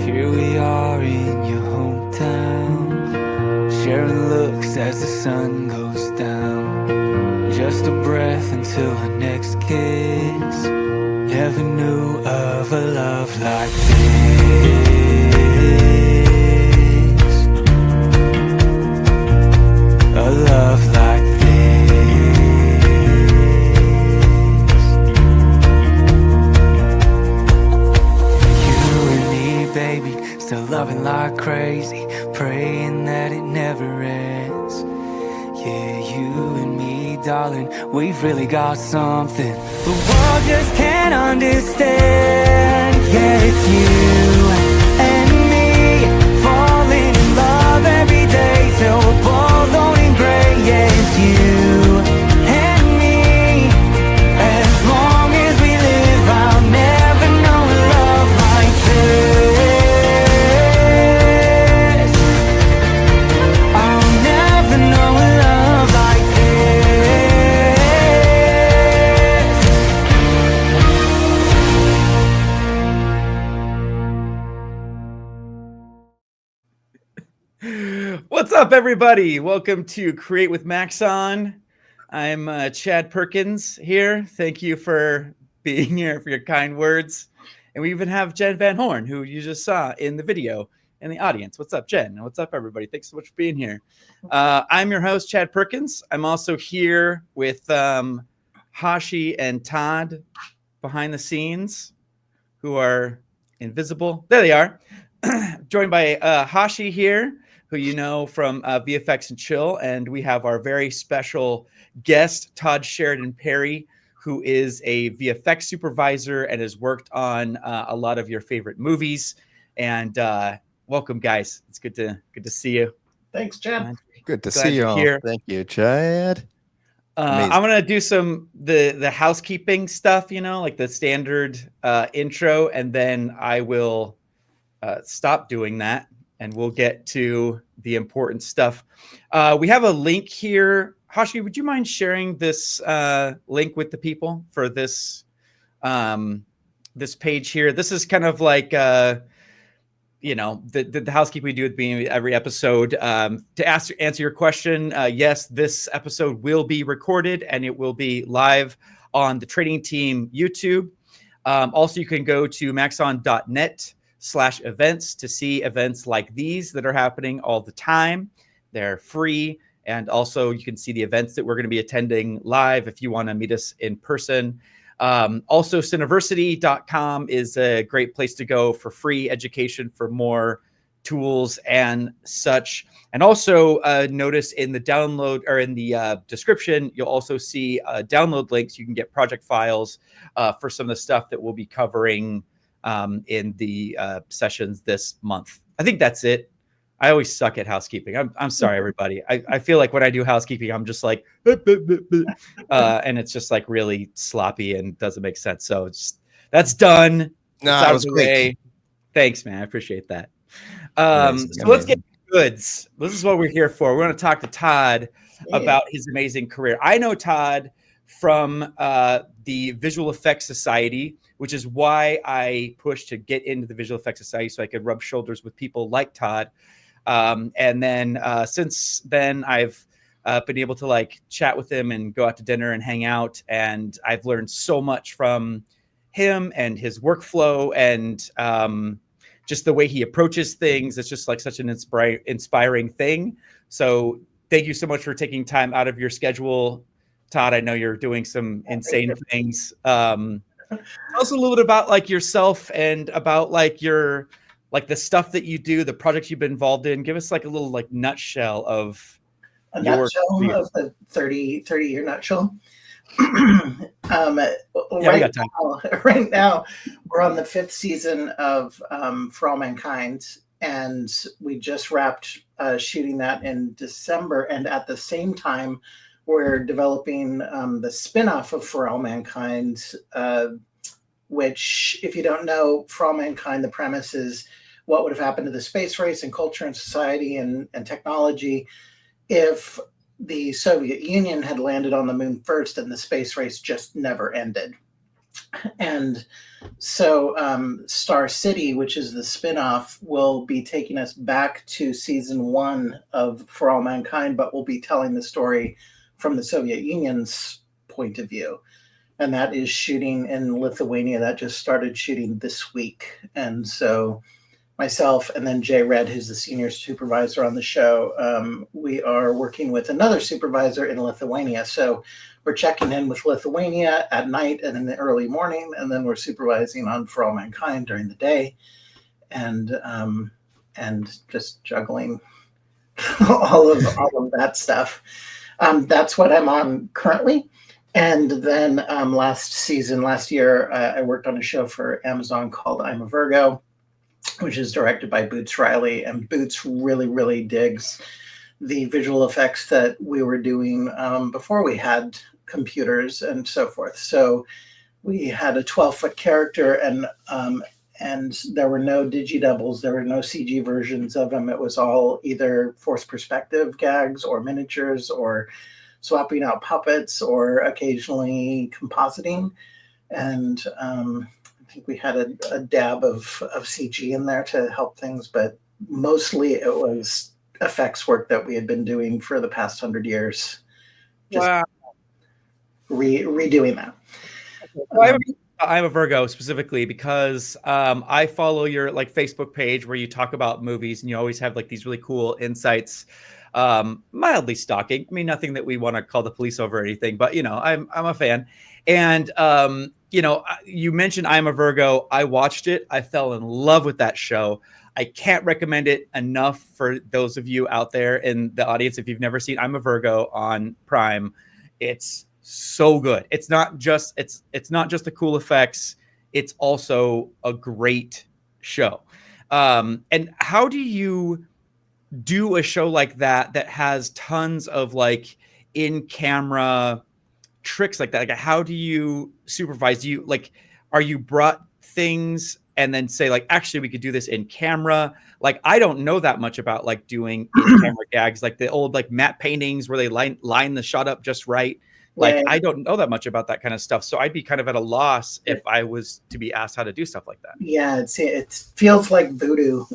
Here we are in your hometown, sharing looks as the sun goes down. Just a breath until our next kiss. Never knew of a love like this. A love like baby, still loving like crazy, praying that it never ends. Yeah, you and me, darling, we've really got something the world just can't understand. Yeah, it's you and me, falling in love every day till we're both owning gray. Yeah, it's you and me, as long as we live, I'll never know a love like this. What's up, everybody? Welcome to Create with Maxon. I'm Chad Perkins here. Thank you for being here, for your kind words. And we even have Jen Van Horn, who you just saw in the video in the audience. What's up, Jen? What's up, everybody? Thanks so much for being here. I'm your host, Chad Perkins. I'm also here with Hashi and Todd behind the scenes, who are invisible. There they are. Joined by Hashi here, who you know from VFX Chill, and we have our very special guest, Todd Sheridan Perry, who is a VFX supervisor and has worked on a lot of your favorite movies. And welcome, guys. It's good to see you. Thanks, Chad. Good to see you all. Here. Thank you, Chad. I'm gonna do the housekeeping stuff, you know, like the standard intro, and then I will stop doing that. And we'll get to the important stuff. We have a link here. Hashi, would you mind sharing this link with the people for this this page here? This is kind of like, you know, the housekeeping we do at the beginning of every episode. To answer your question, yes, this episode will be recorded and it will be live on the Trading Team YouTube. Also, you can go to maxon.net/events to see events like these that are happening all the time. They're free. And also you can see the events that we're going to be attending live if you want to meet us in person. Also, Cineversity.com is a great place to go for free education, for more tools and such. And also notice in the download or in the description, you'll also see download links. You can get project files for some of the stuff that we'll be covering in the sessions this month. I think that's it. I always suck at housekeeping. I'm sorry, everybody. I feel like when I do housekeeping, I'm just like, and it's just like really sloppy and doesn't make sense. So that's done. No, out it of was the great. way. Thanks, man. I appreciate that. So let's get to goods. This is what we're here for. We're going to talk to Todd about his amazing career. I know Todd from the Visual Effects Society, which is why I pushed to get into the Visual Effects Society so I could rub shoulders with people like Todd. And then since then, I've been able to like chat with him and go out to dinner and hang out. And I've learned so much from him and his workflow and just the way he approaches things. It's just like such an inspiring thing. So thank you so much for taking time out of your schedule, Todd. I know you're doing some insane things. Tell us a little bit about like yourself and about like your like the stuff that you do, the projects you've been involved in. Give us like a little like nutshell of a your nutshell of the 30-year nutshell. Right now, we're on the 5th season of For All Mankind, and we just wrapped shooting that in December. And at the same time, we're developing the spin-off of For All Mankind, which, if you don't know, For All Mankind, the premise is what would have happened to the space race and culture and society and technology if the Soviet Union had landed on the moon first and the space race just never ended. And so Star City, which is the spinoff, will be taking us back to season 1 of For All Mankind, but we'll be telling the story from the Soviet Union's point of view. And that is shooting in Lithuania. That just started shooting this week. And so myself and then Jay Red, who's the senior supervisor on the show, we are working with another supervisor in Lithuania. So we're checking in with Lithuania at night and in the early morning, and then we're supervising on For All Mankind during the day, and just juggling all of that stuff. That's what I'm on currently. And then last year, I worked on a show for Amazon called I'm a Virgo, which is directed by Boots Riley, and Boots really, really digs the visual effects that we were doing before we had computers and so forth. So we had a 12-foot character, and there were no digi-doubles, there were no CG versions of him. It was all either forced perspective gags or miniatures or swapping out puppets or occasionally compositing. And I think we had a dab of CG in there to help things, but mostly it was effects work that we had been doing for the past 100 years. Just wow. Redoing that. Well, I'm a Virgo specifically because I follow your like Facebook page where you talk about movies, and you always have like these really cool insights. Mildly stalking. I mean, nothing that we want to call the police over or anything, but you know, I'm a fan. And you know, you mentioned I'm a Virgo. I watched it. I fell in love with that show. I can't recommend it enough for those of you out there in the audience. If you've never seen I'm a Virgo on Prime, it's so good. It's not just the cool effects. It's also a great show. And how do you do a show like that has tons of like in-camera tricks like that? Like, how do you supervise? Do you like, are you brought things and then say like, actually we could do this in camera? Like, I don't know that much about like doing in-camera gags, like the old like matte paintings where they line the shot up just right. Like, yeah. I don't know that much about that kind of stuff. So I'd be kind of at a loss if I was to be asked how to do stuff like that. Yeah, it feels like voodoo.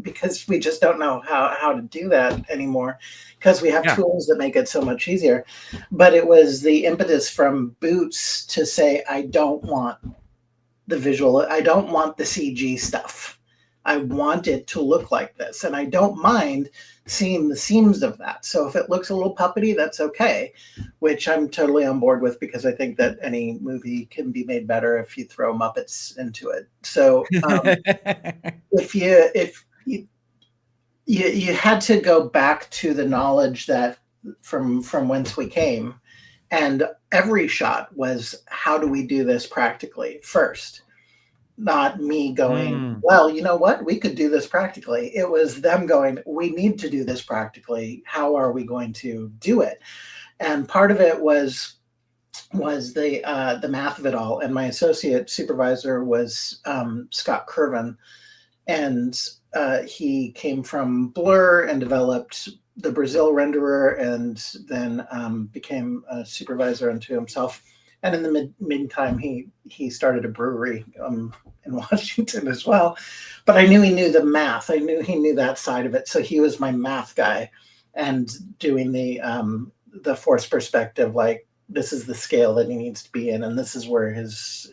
Because we just don't know how to do that anymore, because we have tools that make it so much easier. But it was the impetus from Boots to say, I don't want the visual, I don't want the CG stuff. I want it to look like this, and I don't mind seeing the seams of that. So if it looks a little puppety, that's okay, which I'm totally on board with, because I think that any movie can be made better if you throw Muppets into it. So if you had to go back to the knowledge that from whence we came, and every shot was, how do we do this practically first? Not me going, well, you know what, we could do this practically. It was them going, we need to do this practically. How are we going to do it? And part of it was the math of it all. And my associate supervisor was Scott Curvin, and he came from Blur and developed the Brazil renderer, and then became a supervisor unto himself. And in the meantime, he started a brewery in Washington as well. But I knew he knew the math. I knew he knew that side of it. So he was my math guy, and doing the force perspective, like, this is the scale that he needs to be in, and this is where his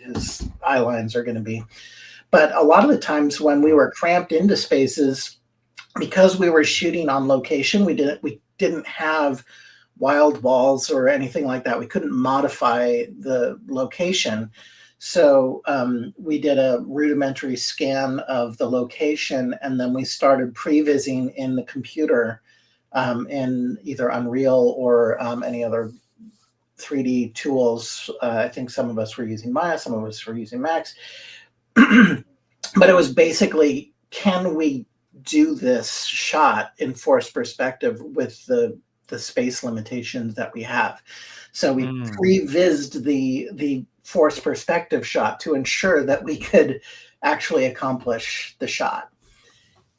eye lines are going to be. But a lot of the times when we were cramped into spaces, because we were shooting on location, we didn't have wild walls or anything like that. We couldn't modify the location. So we did a rudimentary scan of the location, and then we started prevising in the computer in either Unreal or any other 3D tools. I think some of us were using Maya, some of us were using Max. But it was basically, can we do this shot in forced perspective with the space limitations that we have? So we prevised the forced perspective shot to ensure that we could actually accomplish the shot.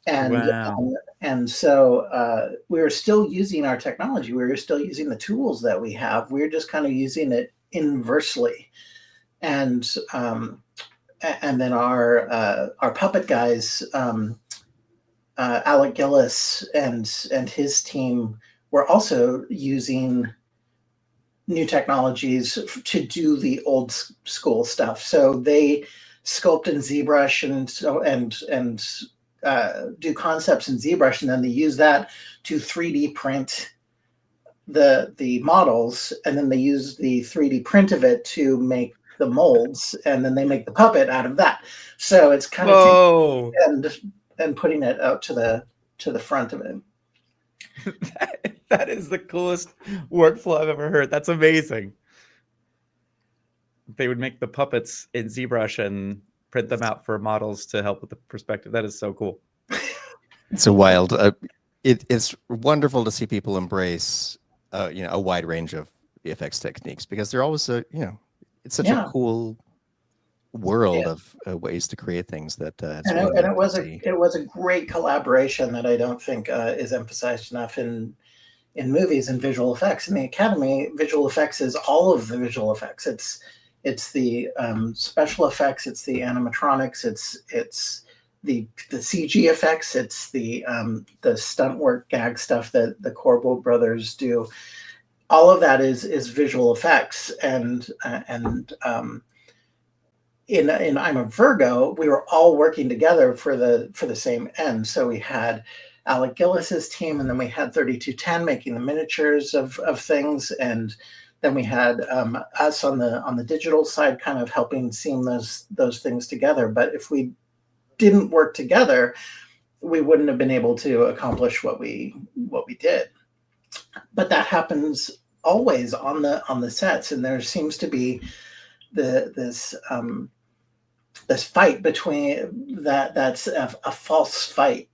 And wow. And so we were still using our technology. We were still using the tools that we have. We were just kind of using it inversely. And then our puppet guys, Alec Gillis and his team were also using new technologies to do the old school stuff. So they sculpt in ZBrush and do concepts in ZBrush, and then they use that to 3D print the models, and then they use the 3D print of it to make the molds, and then they make the puppet out of that. So it's kind of and putting it out to the front of it. That is the coolest workflow I've ever heard. That's amazing. They would make the puppets in ZBrush and print them out for models to help with the perspective. That is so cool. It's a wild. It's wonderful to see people embrace, a wide range of VFX techniques, because they're always it's such a cool world of ways to create things that it was a great collaboration that I don't think is emphasized enough in movies and visual effects. In the Academy, visual effects is all of the visual effects. It's the special effects, it's the animatronics, it's the CG effects, it's the stunt work, gag stuff that the Corbo brothers do. All of that is visual effects, and in I'm a Virgo, we were all working together for the same end. So we had Alec Gillis's team, and then we had 3210 making the miniatures of things, and then we had us on the digital side, kind of helping seam those things together. But if we didn't work together, we wouldn't have been able to accomplish what we did. But that happens always on the sets, and there seems to be this fight between that's a false fight.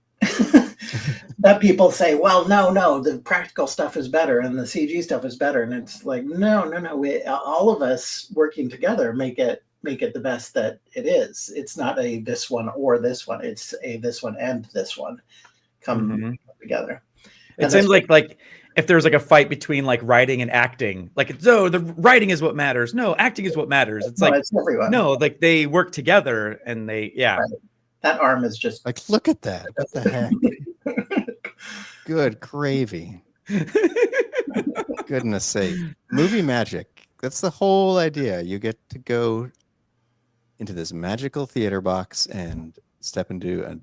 That people say, well, no, the practical stuff is better and the CG stuff is better, and it's like, no, we all of us working together make it the best that it is. It's not a this one or this one. It's a this one and this one come together. It seems like if there's like a fight between like writing and acting, like, no, the writing is what matters. No, acting is what matters. It's it's everyone. No, like they work together and they, Right. That arm is just like, look at that. What the heck? Good gravy. Goodness sake. Movie magic. That's the whole idea. You get to go into this magical theater box and step into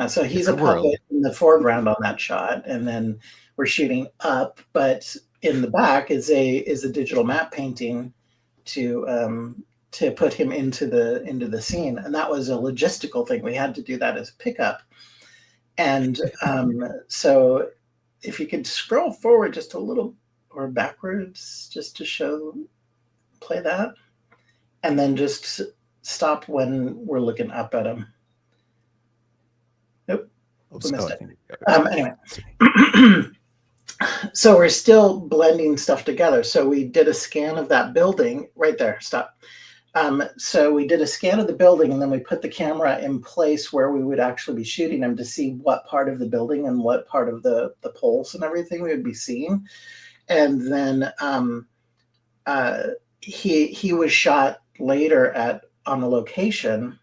so he's a puppet in the foreground on that shot, and then we're shooting up, but in the back is a digital map painting to put him into the scene, and that was a logistical thing. We had to do that as a pickup, and so if you could scroll forward just a little or backwards, just to play that, and then just stop when we're looking up at him. Nope, we missed it. Anyway. So we're still blending stuff together. So we did a scan of that building right there. Stop. So we did a scan of the building, and then we put the camera in place where we would actually be shooting him to see what part of the building and what part of the poles and everything we would be seeing. And then he was shot later on the location.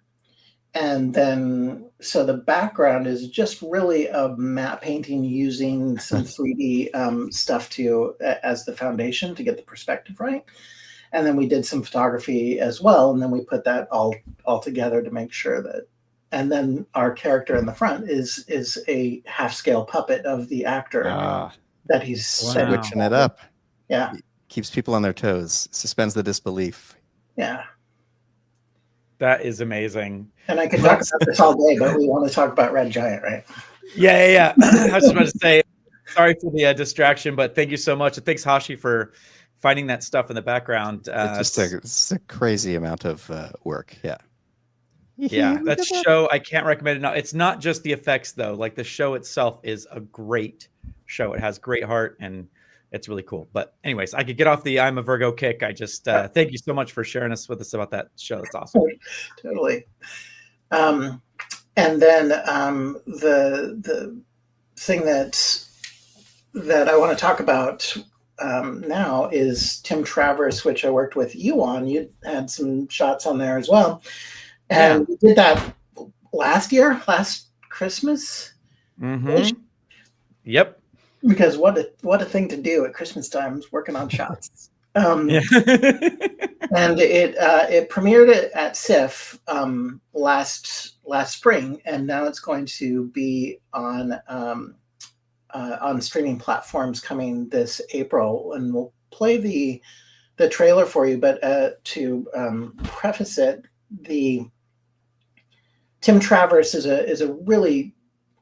And then, so the background is just really a matte painting using some 3D stuff as the foundation to get the perspective right. And then we did some photography as well. And then we put that all together to make sure that and then our character in the front is a half-scale puppet of the actor that he's switching it up. Yeah, keeps people on their toes, suspends the disbelief. Yeah, that is amazing. And I could talk about this all day, but we want to talk about Red Giant, right? Yeah. I was just about to say, sorry for the distraction, but thank you so much. And thanks, Hashi, for finding that stuff in the background. It's a crazy amount of work. Yeah. Yeah, that show, I can't recommend it enough. It's not just the effects, though. Like, the show itself is a great show. It has great heart, and it's really cool. But anyways, I could get off the I'm a Virgo kick. I just thank you so much for sharing with us about that show. That's awesome. Totally. And then the thing that I want to talk about now is Tim Travers, which I worked with you on. You had some shots on there as well. And we did that last Christmas. Mm-hmm. Yep. Because what a thing to do at Christmas time, working on shots. And it premiered at SIFF last spring, and now it's going to be on streaming platforms coming this April. And we'll play the trailer for you. But to preface it, Tim Travers is a really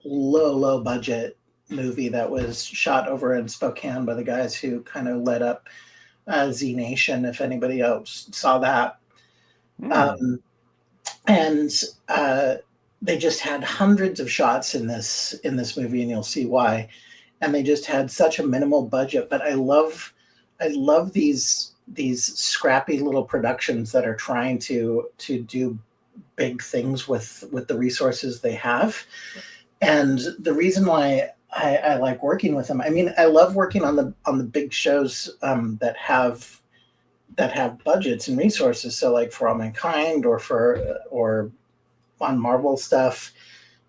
low budget movie that was shot over in Spokane by the guys who kind of led up Z Nation, if anybody else saw that. And they just had hundreds of shots in this movie, and you'll see why. And they just had such a minimal budget, but I love these scrappy little productions that are trying to do big things with the resources they have. And the reason why I like working with them, I mean, I love working on the big shows that have budgets and resources. So like for All Mankind or on Marvel stuff,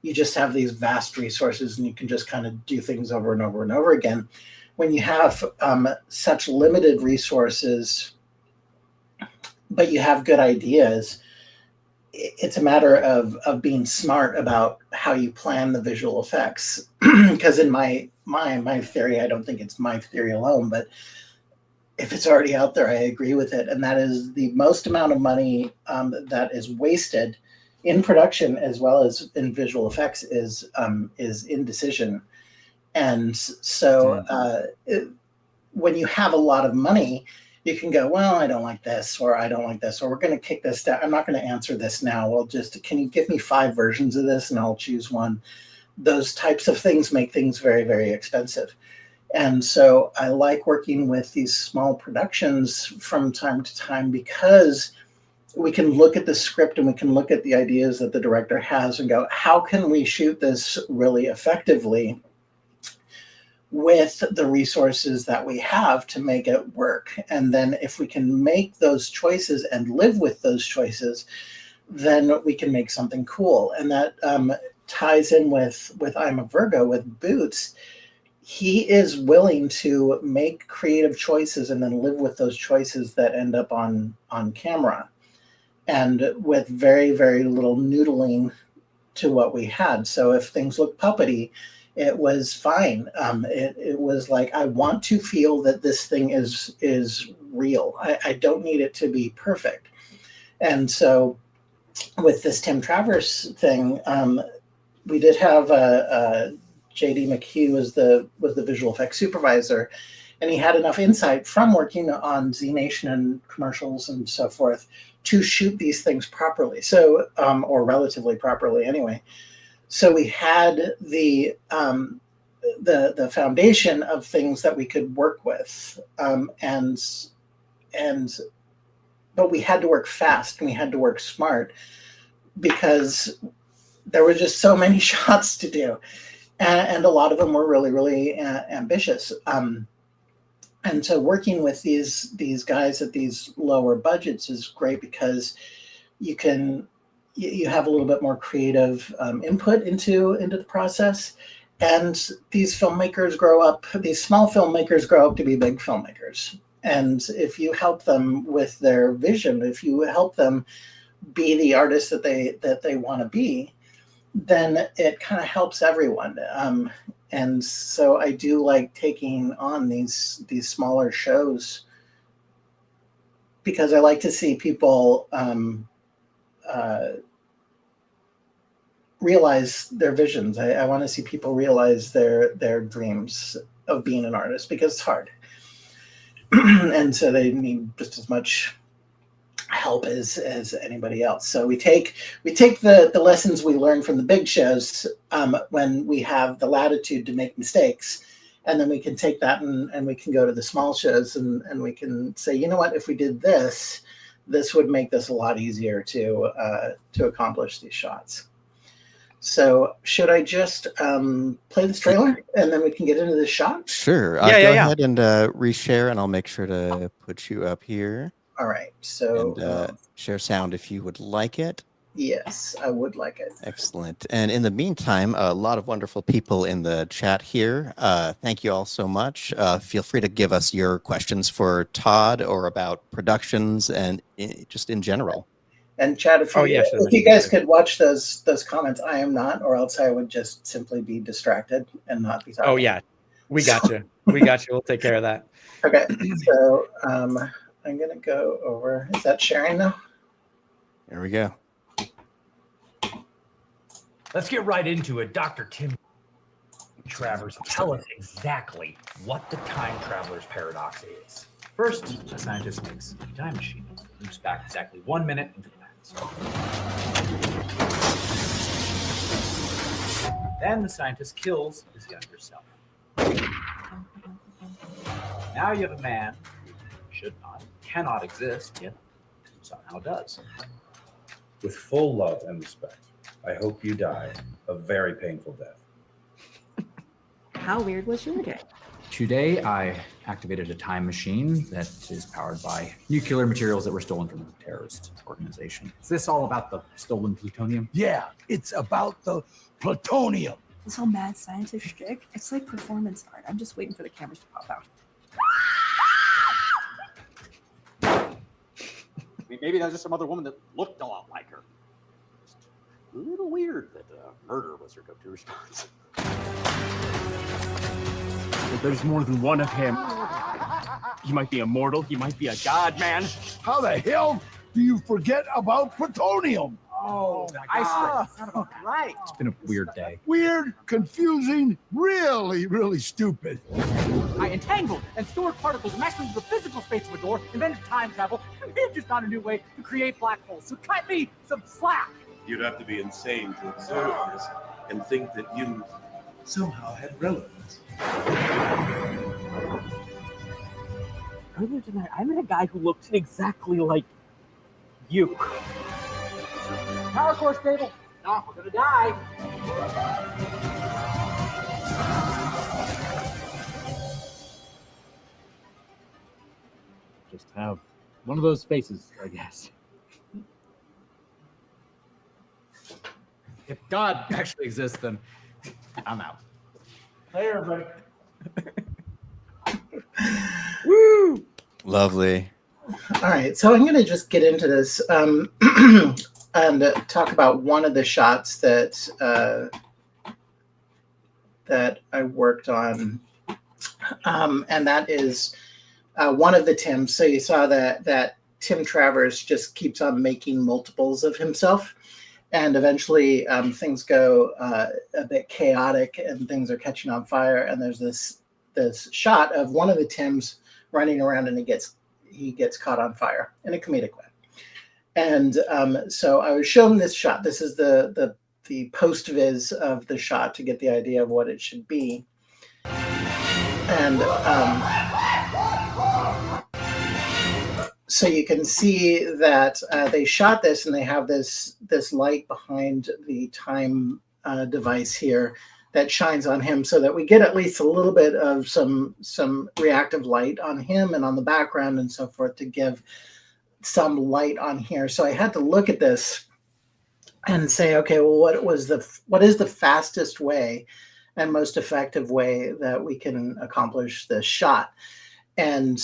you just have these vast resources and you can just kind of do things over and over and over again. When you have such limited resources, but you have good ideas, it's a matter of being smart about how you plan the visual effects. Because in my theory, I don't think it's my theory alone, but if it's already out there, I agree with it. And that is the most amount of money that is wasted in production as well as in visual effects is indecision. And so when you have a lot of money, you can go, well, I don't like this, or I don't like this, or we're going to kick this down. I'm not going to answer this now. Well, can you give me 5 versions of this and I'll choose one? Those types of things make things very, very expensive. And so I like working with these small productions from time to time because we can look at the script and we can look at the ideas that the director has and go, how can we shoot this really effectively with the resources that we have to make it work? And then if we can make those choices and live with those choices, then we can make something cool. And that ties in with I'm a Virgo, with Boots. He is willing to make creative choices and then live with those choices that end up on camera, and with very, very little noodling to what we had. So if things look puppety, it was fine. It was like, I want to feel that this thing is real. I don't need it to be perfect. And so with this Tim Travers thing, we did have J.D. McHugh was the visual effects supervisor, and he had enough insight from working on Z Nation and commercials and so forth to shoot these things properly. So, or relatively properly anyway. So we had the foundation of things that we could work with, but we had to work fast and we had to work smart because there were just so many shots to do, and a lot of them were really, really ambitious. And so working with these guys at these lower budgets is great because you have a little bit more creative input into the process. And these filmmakers these small filmmakers grow up to be big filmmakers. And if you help them with their vision, if you help them be the artist that they want to be, then it kind of helps everyone. And so I do like taking on these smaller shows because I like to see people realize their visions. I want to see people realize their dreams of being an artist because it's hard. And so they need just as much help as anybody else. So we take the lessons we learn from the big shows when we have the latitude to make mistakes, and then we can take that and we can go to the small shows and we can say, you know what, if we did this would make this a lot easier to accomplish these shots. So should I just play this trailer and then we can get into the shot? Sure. Go ahead and reshare, and I'll make sure to put you up here. All right. So and share sound if you would like it. Yes, I would like it. Excellent. And in the meantime, a lot of wonderful people in the chat here. Thank you all so much. Feel free to give us your questions for Todd or about productions and just in general. And Chad, if you guys could watch those comments, I am not, or else I would just simply be distracted and not be talking. Oh yeah, we got you. We got you. We'll take care of that. Okay, so I'm gonna go over. Is that sharing now? There we go. Let's get right into it. Dr. Tim Travers, tell us exactly what the time traveler's paradox is. First, a scientist makes a time machine. Moves back exactly 1 minute into the past. Then the scientist kills his younger self. Now you have a man who should not, cannot exist, yet somehow does. With full love and respect, I hope you die a very painful death. How weird was your day? Today, I activated a time machine that is powered by nuclear materials that were stolen from the terrorist organization. Is this all about the stolen plutonium? Yeah, it's about the plutonium. This whole mad scientist shtick, it's like performance art. I'm just waiting for the cameras to pop out. I mean, maybe that was just some other woman that looked a lot like her. Just a little weird that murder was her go-to response. But there's more than one of him. He might be immortal. He might be a god, man. How the hell do you forget about plutonium? Oh, ice cream. Right. It's been a weird day. Weird, confusing, really, really stupid. I entangled and stored particles maxed into the physical space of a door, invented time travel, and we've just found a new way to create black holes. So cut me some slack. You'd have to be insane to observe this and think that you somehow had relevance. Earlier tonight, I met a guy who looked exactly like you. Power core stable. No, we're gonna die. Just have one of those faces, I guess. If God actually exists, then I'm out. Hey, everybody. Woo! Lovely. All right, so I'm going to just get into this and talk about one of the shots that I worked on, and that is one of the Tims. So you saw that Tim Travers just keeps on making multiples of himself, and eventually things go a bit chaotic, and things are catching on fire. And there's this shot of one of the Tims running around, and he gets caught on fire in a comedic way. And so I was shown this shot. This is the post viz of the shot to get the idea of what it should be. And so you can see that they shot this, and they have this light behind the time device here that shines on him, so that we get at least a little bit of some reactive light on him and on the background and so forth to give some light on here. So I had to look at this and say, okay, well, what is the fastest way and most effective way that we can accomplish this shot? And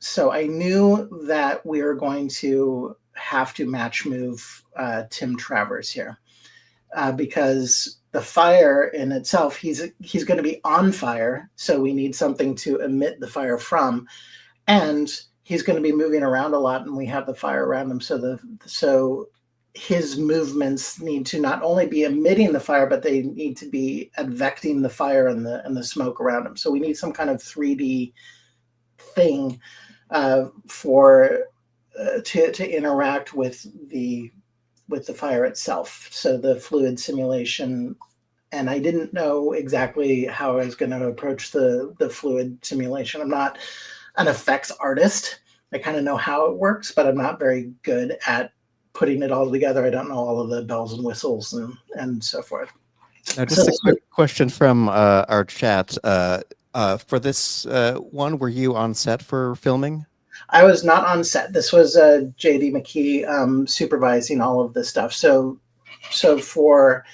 so I knew that we were going to have to match move Tim Travers here. because the fire in itself, he's going to be on fire, so we need something to emit the fire from, and he's going to be moving around a lot, and we have the fire around him, so his movements need to not only be emitting the fire, but they need to be advecting the fire and the smoke around him. So we need some kind of 3D thing to interact with the fire itself. So the fluid simulation, and I didn't know exactly how I was going to approach the fluid simulation. I'm not an effects artist. I kind of know how it works, but I'm not very good at putting it all together. I don't know all of the bells and whistles and so forth. Now, just a quick question from our chat. For this one, were you on set for filming? I was not on set. This was JD McKee supervising all of this stuff. So for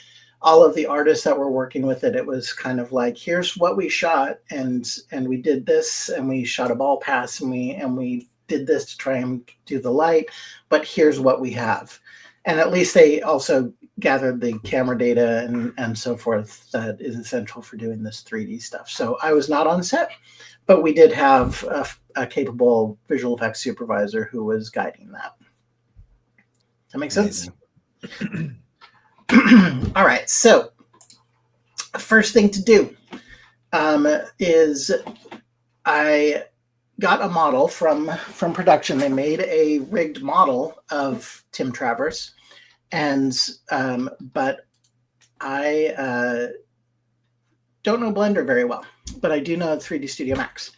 all of the artists that were working with it, it was kind of like, here's what we shot, and we did this, and we shot a ball pass, and we did this to try and do the light, but here's what we have. And at least they also gathered the camera data and so forth that is essential for doing this 3D stuff. So I was not on set, but we did have a capable visual effects supervisor who was guiding that. That makes sense? All right, so first thing to do is I got a model from production. They made a rigged model of Tim Travers, and but I don't know Blender very well, but I do know 3D Studio Max.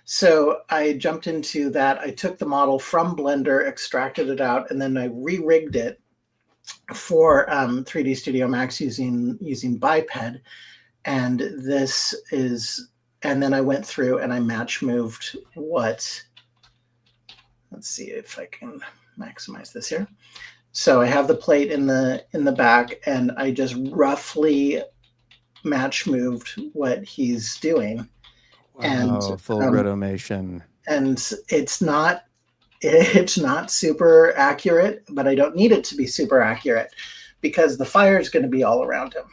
So I jumped into that. I took the model from Blender, extracted it out, and then I re-rigged it for 3D Studio Max using Biped. And this is, and then I went through and I match moved let's see if I can maximize this here. So I have the plate in the back, and I just roughly match moved what he's doing. Wow, and full rotomation. And it's not super accurate, but I don't need it to be super accurate because the fire is going to be all around him.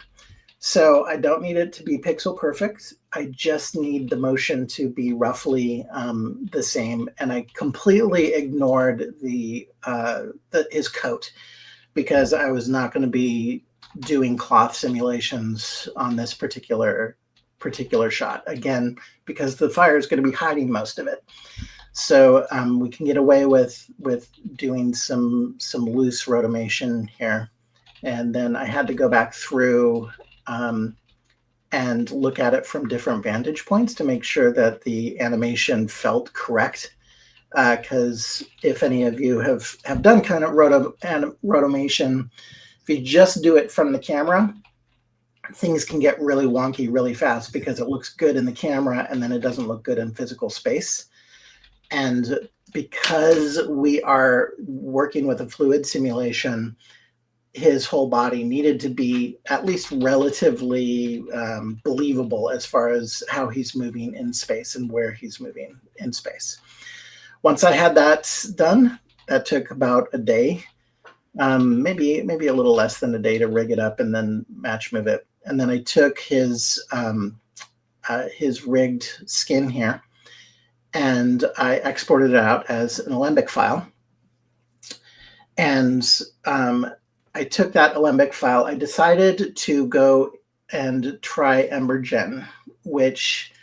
So I don't need it to be pixel perfect. I just need the motion to be roughly the same. And I completely ignored his coat because I was not going to be doing cloth simulations on this particular shot, again, because the fire is going to be hiding most of it. So we can get away with doing some loose rotomation here. And then I had to go back through and look at it from different vantage points to make sure that the animation felt correct. Because if any of you have done kind of rotomation, if you just do it from the camera, things can get really wonky really fast because it looks good in the camera and then it doesn't look good in physical space. And because we are working with a fluid simulation, his whole body needed to be at least relatively believable as far as how he's moving in space and where he's moving in space. Once I had that done, that took about a day, maybe a little less than a day to rig it up and then match move it. And then I took his rigged skin here and I exported it out as an Alembic file. And I took that Alembic file. I decided to go and try EmberGen, which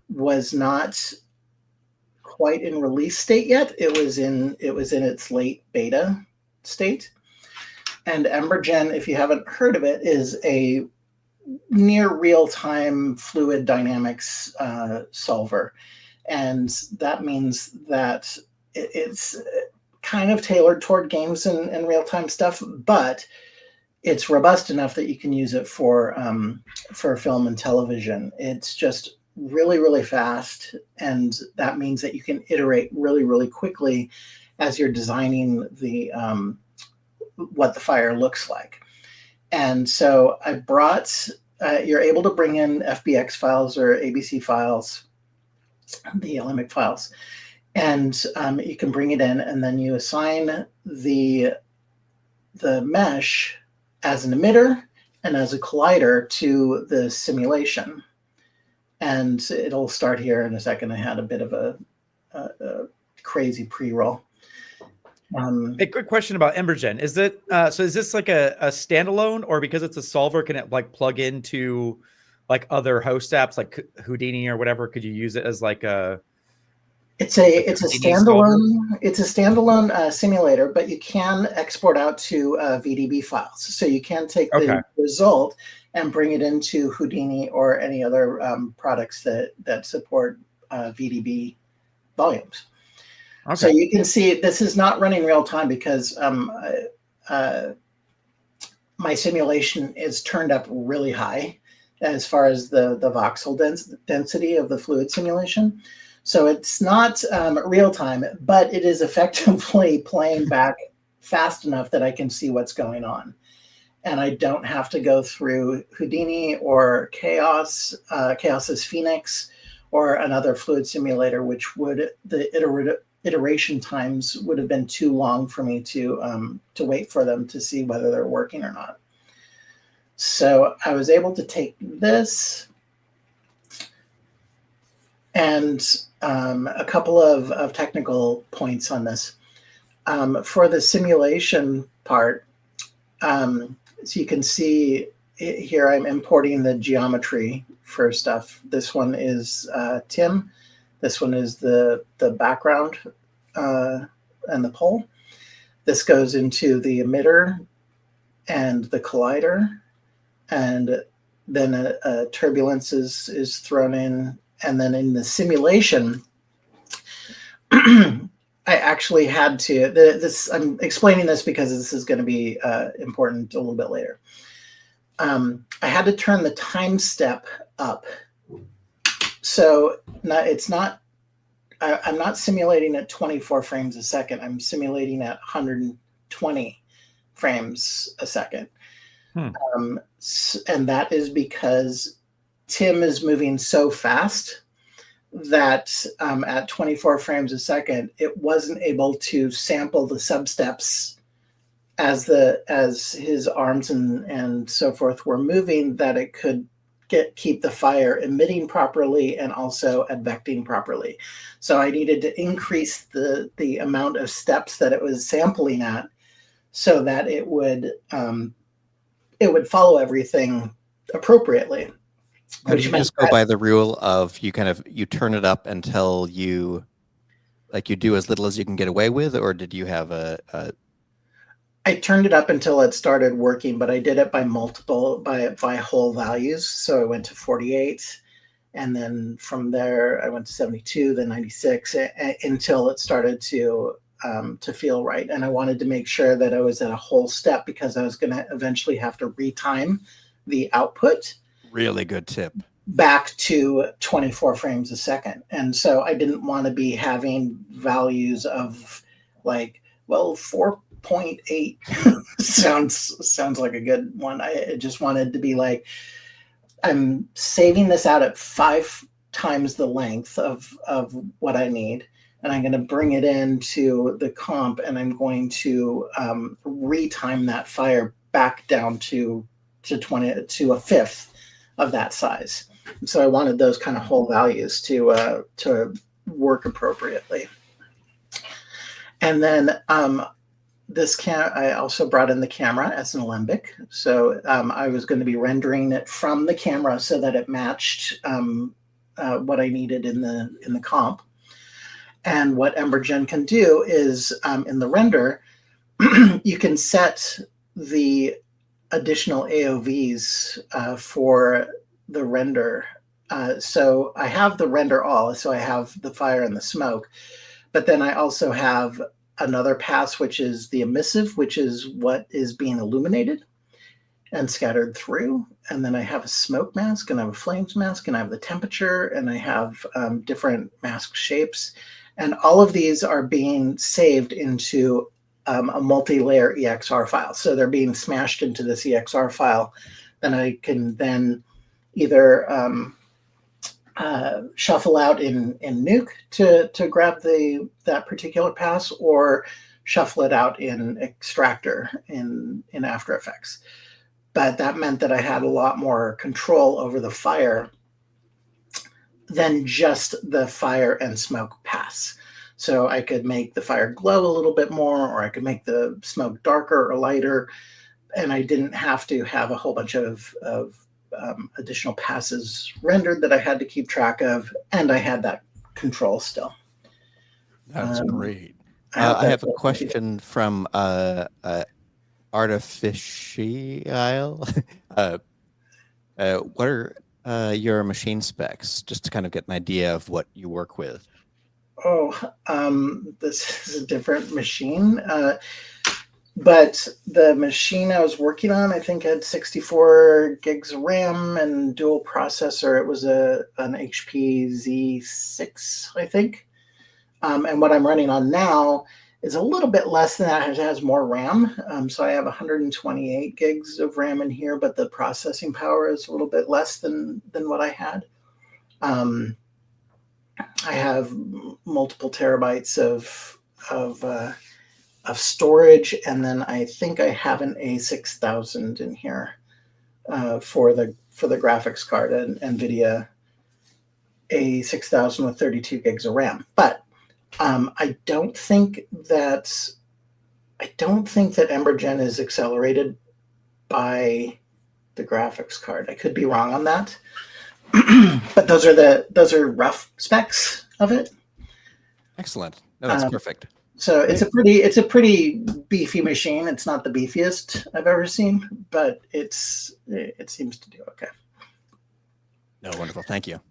was not quite in release state yet. It was in its late beta state. And EmberGen, if you haven't heard of it, is a near real-time fluid dynamics solver. And that means that it's kind of tailored toward games and real-time stuff, but it's robust enough that you can use it for film and television. It's just really, really fast, and that means that you can iterate really, really quickly as you're designing the what the fire looks like. And so I brought, you're able to bring in FBX files or ABC files, the Alembic files, and you can bring it in, and then you assign the mesh as an emitter and as a collider to the simulation. And it'll start here in a second. I had a bit of a crazy pre-roll. A quick question about EmberGen. Is it so is this like a standalone, or because it's a solver, can it like plug into like other host apps like Houdini or whatever? Could you use it as like a It's a standalone simulator, but you can export out to VDB files. So you can take the result and bring it into Houdini or any other products that support VDB volumes. Okay. So you can see this is not running real time because my simulation is turned up really high as far as the voxel density of the fluid simulation. So it's not real time, but it is effectively playing back fast enough that I can see what's going on. And I don't have to go through Houdini or Chaos's Phoenix or another fluid simulator, which would, the iteration times would have been too long for me to wait for them to see whether they're working or not. So I was able to take this and a couple of technical points on this. For the simulation part, so you can see here I'm importing the geometry for stuff. This one is Tim. This one is the background and the pole. This goes into the emitter and the collider. And then a turbulence is thrown in. And then in the simulation, I actually had to, I'm explaining this because this is going to be important a little bit later. I had to turn the time step up. So I'm not simulating at 24 frames a second. I'm simulating at 120 frames a second. And that is because Tim is moving so fast that at 24 frames a second, it wasn't able to sample the substeps as his arms and so forth were moving, that it could keep the fire emitting properly and also advecting properly. So I needed to increase the amount of steps that it was sampling at so that it would follow everything appropriately. Did you just go by the rule of you turn it up until you do as little as you can get away with, or did you have I turned it up until it started working, but I did it by whole values. So I went to 48, and then from there I went to 72, then 96, until it started to feel right. And I wanted to make sure that I was at a whole step because I was going to eventually have to retime the output. Really good tip. Back to 24 frames a second. And so I didn't want to be having values of 4.8 sounds like a good one. I just wanted to be like, I'm saving this out at 5 times the length of what I need. And I'm going to bring it into the comp, and I'm going to retime that fire back down to a fifth of that size. And so I wanted those kind of whole values to work appropriately. And then I also brought in the camera as an alembic. So I was going to be rendering it from the camera so that it matched what I needed in the comp. And what EmberGen can do is in the render, you can set the additional AOVs for the render. So I have the render all, so I have the fire and the smoke, but then I also have another pass, which is the emissive, which is what is being illuminated and scattered through. And then I have a smoke mask, and I have a flames mask, and I have the temperature, and I have different mask shapes. And all of these are being saved into a multi-layer EXR file. So they're being smashed into this EXR file. Then I can then either shuffle out in Nuke to grab that particular pass, or shuffle it out in Extractor in After Effects. but that meant that I had a lot more control over the fire than just the fire and smoke pass. So I could make the fire glow a little bit more, or I could make the smoke darker or lighter, and I didn't have to have a whole bunch of additional passes rendered that I had to keep track of, and I had that control still. That's great. I have a question from Artificial. What are your machine specs, just to kind of get an idea of what you work with? This is a different machine. But the machine I was working on, I think, had 64 gigs of RAM and dual processor. It was an HP Z6, I think. And what I'm running on now is a little bit less than that. It has more RAM. So I have 128 gigs of RAM in here, but the processing power is a little bit less than what I had. I have multiple terabytes of storage, and then I think I have an A6000 in here for the graphics card, and NVIDIA A6000 with 32 gigs of RAM. But I don't think that EmberGen is accelerated by the graphics card. I could be wrong on that, but those are rough specs of it. Excellent. No, that's perfect. So it's a pretty beefy machine. It's not the beefiest I've ever seen, but it seems to do okay. No, wonderful. Thank you.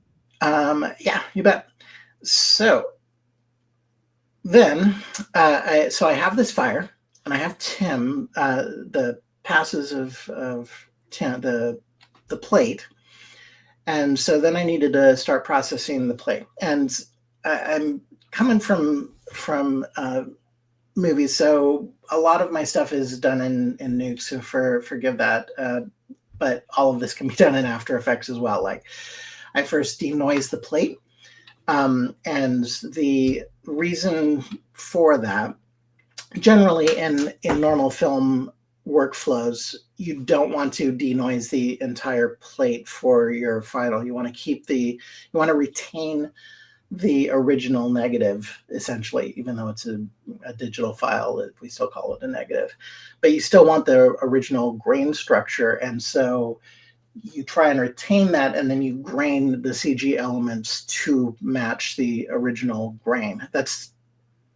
Yeah, you bet. So then, I have this fire, and I have Tim, the passes of Tim, the plate, and so then I needed to start processing the plate. And I'm coming from movies, so a lot of my stuff is done in Nuke, so forgive that. But all of this can be done in After Effects as well. Like, I first denoise the plate, and the reason for that, generally in normal film workflows, you don't want to denoise the entire plate for your final. You want to retain the original negative, essentially, even though it's a digital file, we still call it a negative. But you still want the original grain structure, and so you try and retain that, and then you grain the CG elements to match the original grain. That's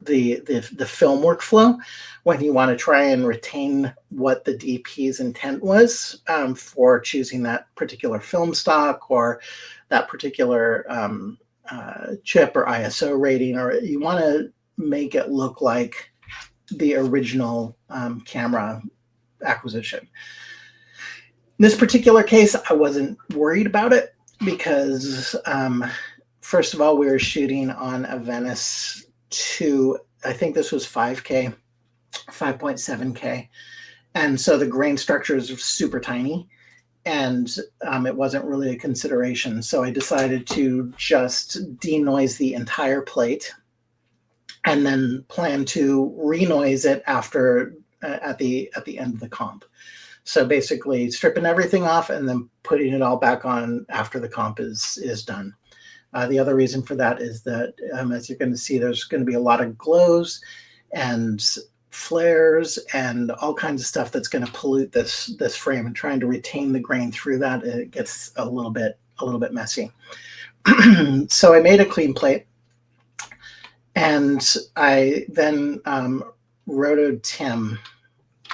the film workflow when you want to try and retain what the DP's intent was for choosing that particular film stock or that particular chip or ISO rating, or you want to make it look like the original camera acquisition. In this particular case, I wasn't worried about it because, first of all, we were shooting on a Venice 2, I think this was 5K, 5.7K. And so the grain structures are super tiny, and it wasn't really a consideration. So I decided to just denoise the entire plate and then plan to renoise it after at the end of the comp. So basically stripping everything off and then putting it all back on after the comp is done. The other reason for that is that, as you're going to see, there's going to be a lot of glows and flares and all kinds of stuff that's going to pollute this frame, and trying to retain the grain through that, it gets a little bit messy. So I made a clean plate, and I then rotoed Tim.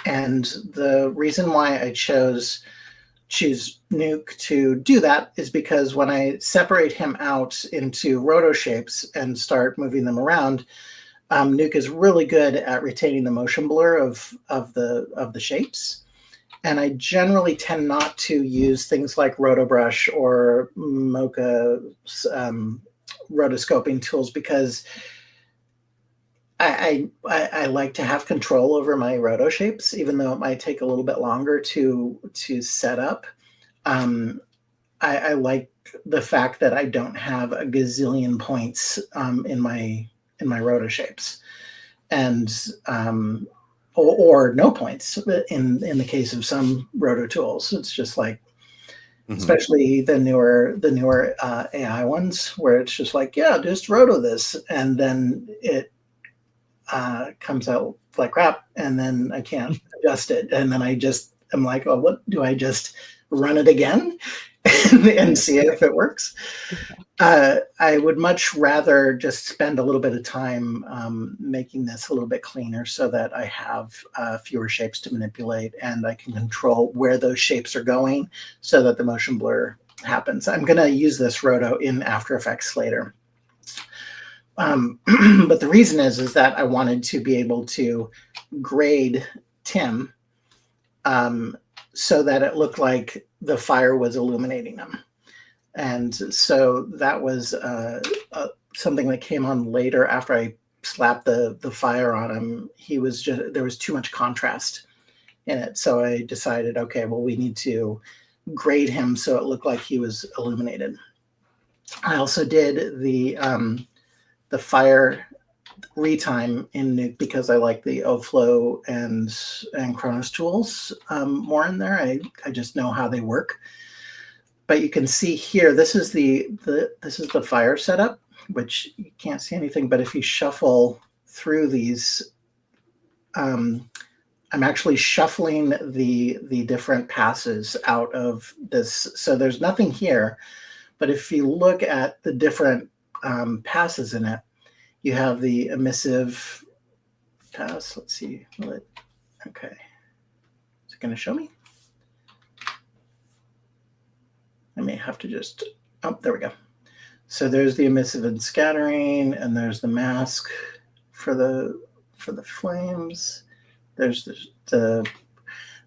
And the reason why I choose Nuke to do that is because when I separate him out into roto shapes and start moving them around, Nuke is really good at retaining the motion blur of the shapes. And I generally tend not to use things like RotoBrush or Mocha rotoscoping tools because I like to have control over my roto shapes, even though it might take a little bit longer to set up. I like the fact that I don't have a gazillion points in my roto shapes, and or no points in the case of some roto tools. It's just like, especially the newer AI ones, where it's just like, yeah, just roto this, and then it comes out like crap, and then I can't adjust it, and then I'm like, oh, what do I just run it again and see if it works? I would much rather just spend a little bit of time making this a little bit cleaner so that I have fewer shapes to manipulate, and I can control where those shapes are going so that the motion blur happens. I'm going to use this roto in After Effects later. But the reason is that I wanted to be able to grade Tim so that it looked like the fire was illuminating them. And so that was something that came on later after I slapped the fire on him. There was too much contrast in it. So I decided, okay, well, we need to grade him so it looked like he was illuminated. I also did the fire retime in Nuke because I like the O-Flow and Chronos tools more in there. I just know how they work. But you can see here, this is the fire setup, which you can't see anything. But if you shuffle through these, I'm actually shuffling the different passes out of this. So there's nothing here. But if you look at the different passes in it, you have the emissive pass. Let's see. Okay. Is it going to show me? I may have to just, oh, there we go. So there's the emissive and scattering, and there's the mask for the flames. There's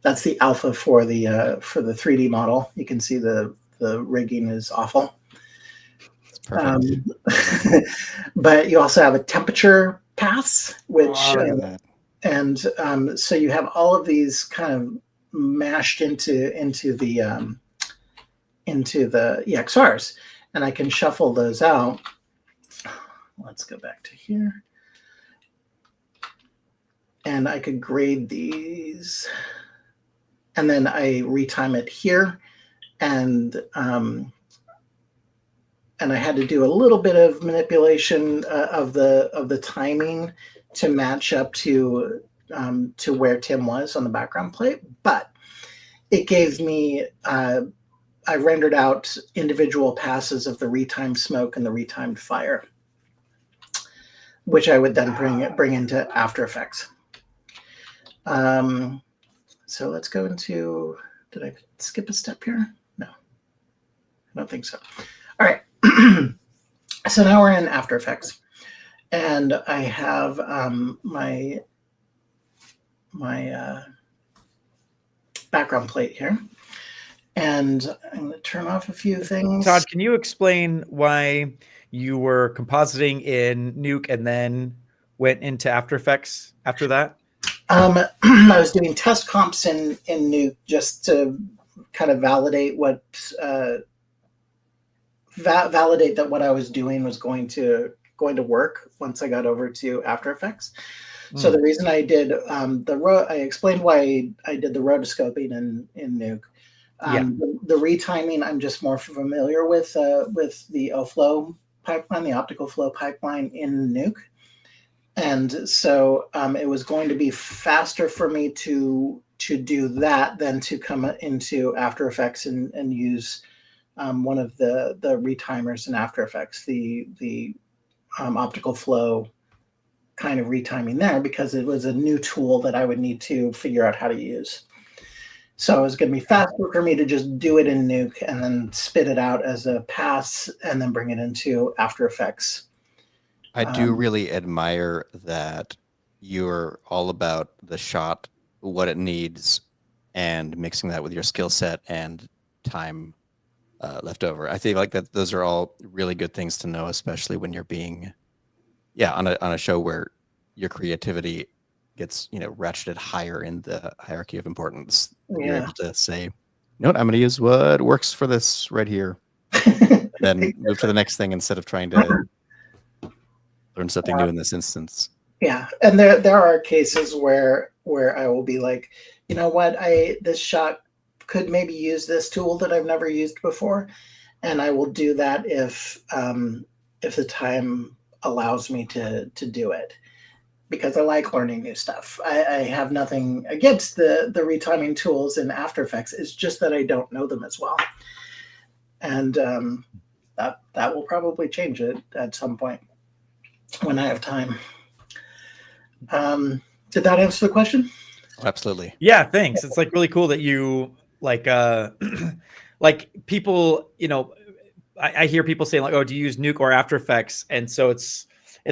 that's the alpha for the 3D model. You can see the rigging is awful. But you also have a temperature pass, which so you have all of these kind of mashed into the EXRs, and I can shuffle those out. Let's go back to here, and I could grade these, and then I retime it here, and I had to do a little bit of manipulation of the timing to match up to where Tim was on the background plate, but it gave me I rendered out individual passes of the retimed smoke and the retimed fire, which I would then bring into After Effects. So let's go into, did I skip a step here? No, I don't think so. All right. So now we're in After Effects, and I have my background plate here, and I'm going to turn off a few things. Todd, can you explain why you were compositing in Nuke and then went into After Effects after that? I was doing test comps in Nuke just to kind of validate validate that what I was doing was going to work once I got over to After Effects. So the reason I did I explained why I did the rotoscoping in Nuke. The retiming I'm just more familiar with the O-Flow pipeline, the optical flow pipeline in Nuke. And so it was going to be faster for me to do that than to come into After Effects and use one of the retimers in After Effects, the optical flow kind of retiming there, because it was a new tool that I would need to figure out how to use. So it was going to be faster for me to just do it in Nuke and then spit it out as a pass and then bring it into After Effects. I do really admire that you're all about the shot, what it needs, and mixing that with your skill set and time left over. I feel like that those are all really good things to know, especially when you're being, on a show where your creativity gets ratcheted higher in the hierarchy of importance. You're able to say, you know what, I'm going to use what works for this right here, then move to the next thing instead of trying to learn something new in this instance. Yeah, and there are cases where where I will be like, you know what, this shot could maybe use this tool that I've never used before, and I will do that if the time allows me to do it, because I like learning new stuff. I have nothing against the retiming tools in After Effects. It's just that I don't know them as well, and that will probably change it at some point when I have time. Did that answer the question? Absolutely. Yeah, thanks. It's like really cool that you like like people, you know, I hear people saying like, oh, do you use Nuke or After Effects? And so it's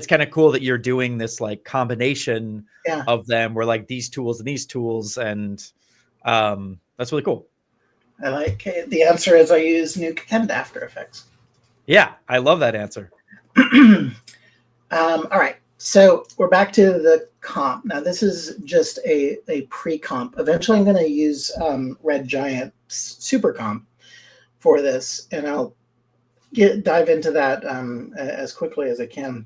kind of cool that you're doing this like combination of them, where like these tools and these tools, and that's really cool. I like the answer is I use Nuke and After Effects. Yeah, I love that answer. All right, so we're back to the comp. Now this is just a pre-comp. Eventually I'm going to use Red Giant's Supercomp for this, and I'll dive into that as quickly as I can.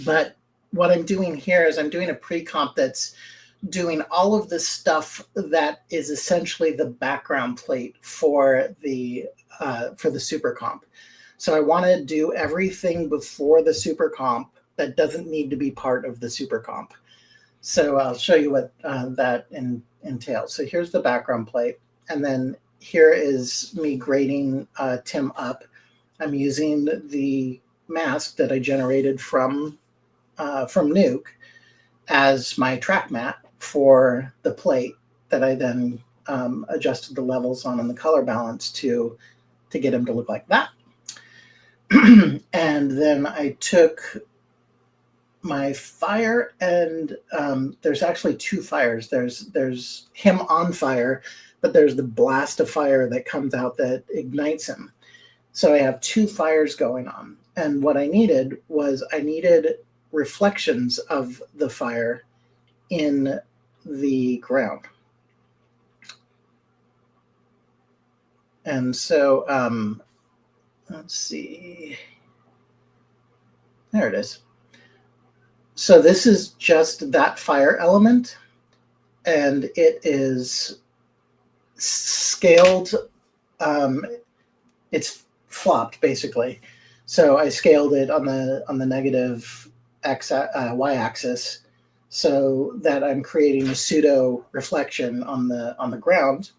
But what I'm doing here is I'm doing a pre-comp that's doing all of the stuff that is essentially the background plate for the Supercomp. So I want to do everything before the Supercomp that doesn't need to be part of the Supercomp. So I'll show you what that entails. So here's the background plate, and then here is me grading Tim up. I'm using the mask that I generated from Nuke as my track mat for the plate that I then adjusted the levels on and the color balance to get him to look like that. And then I took my fire, and there's actually two fires. There's him on fire, but there's the blast of fire that comes out that ignites him. So I have two fires going on. And what I needed reflections of the fire in the ground. And so let's see. There it is. So this is just that fire element, and it is scaled. It's flopped basically. So I scaled it on the negative y-axis, so that I'm creating a pseudo reflection on the ground.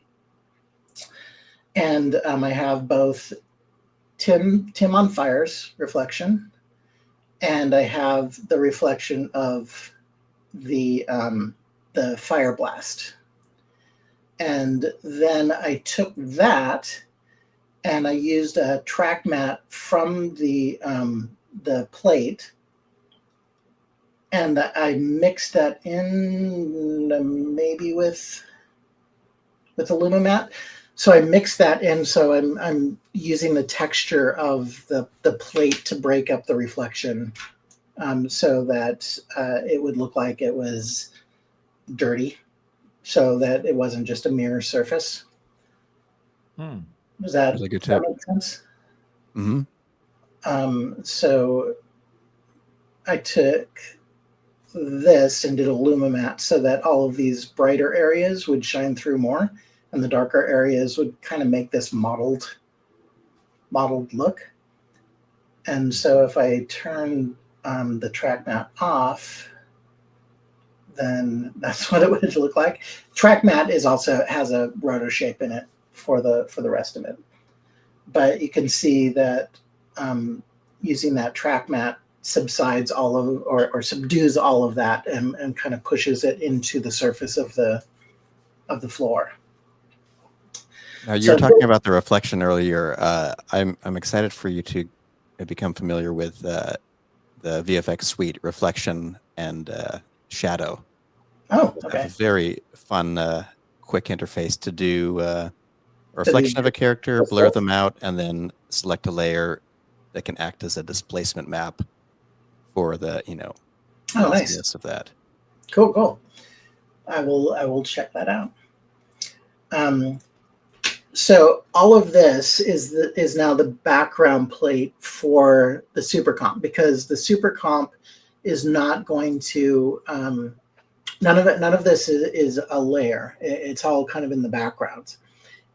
And I have both Tim on fire's reflection, and I have the reflection of the fire blast. And then I took that and I used a track mat from the plate, and I mixed that in maybe with the Lumimat. So I mixed that in, so I'm using the texture of the plate to break up the reflection, so that it would look like it was dirty, so that it wasn't just a mirror surface. Does that make sense? Mm-hmm. So I took this and did a Lumimat so that all of these brighter areas would shine through more, and the darker areas would kind of make this mottled look. And so if I turn the track mat off, then that's what it would look like. Track mat has a rotor shape in it for the rest of it. But you can see that using that track mat subsides all of, or subdues all of that, and kind of pushes it into the surface of the floor. Now, you were talking about the reflection earlier. I'm excited for you to become familiar with the VFX suite, reflection and shadow. Oh, okay. A very fun, quick interface to do a reflection of a character, blur them out, and then select a layer that can act as a displacement map for the nice of that. Cool. I will check that out. So all of this is now the background plate for the Supercomp, because the Supercomp is not going to None of this is a layer. It's all kind of in the background.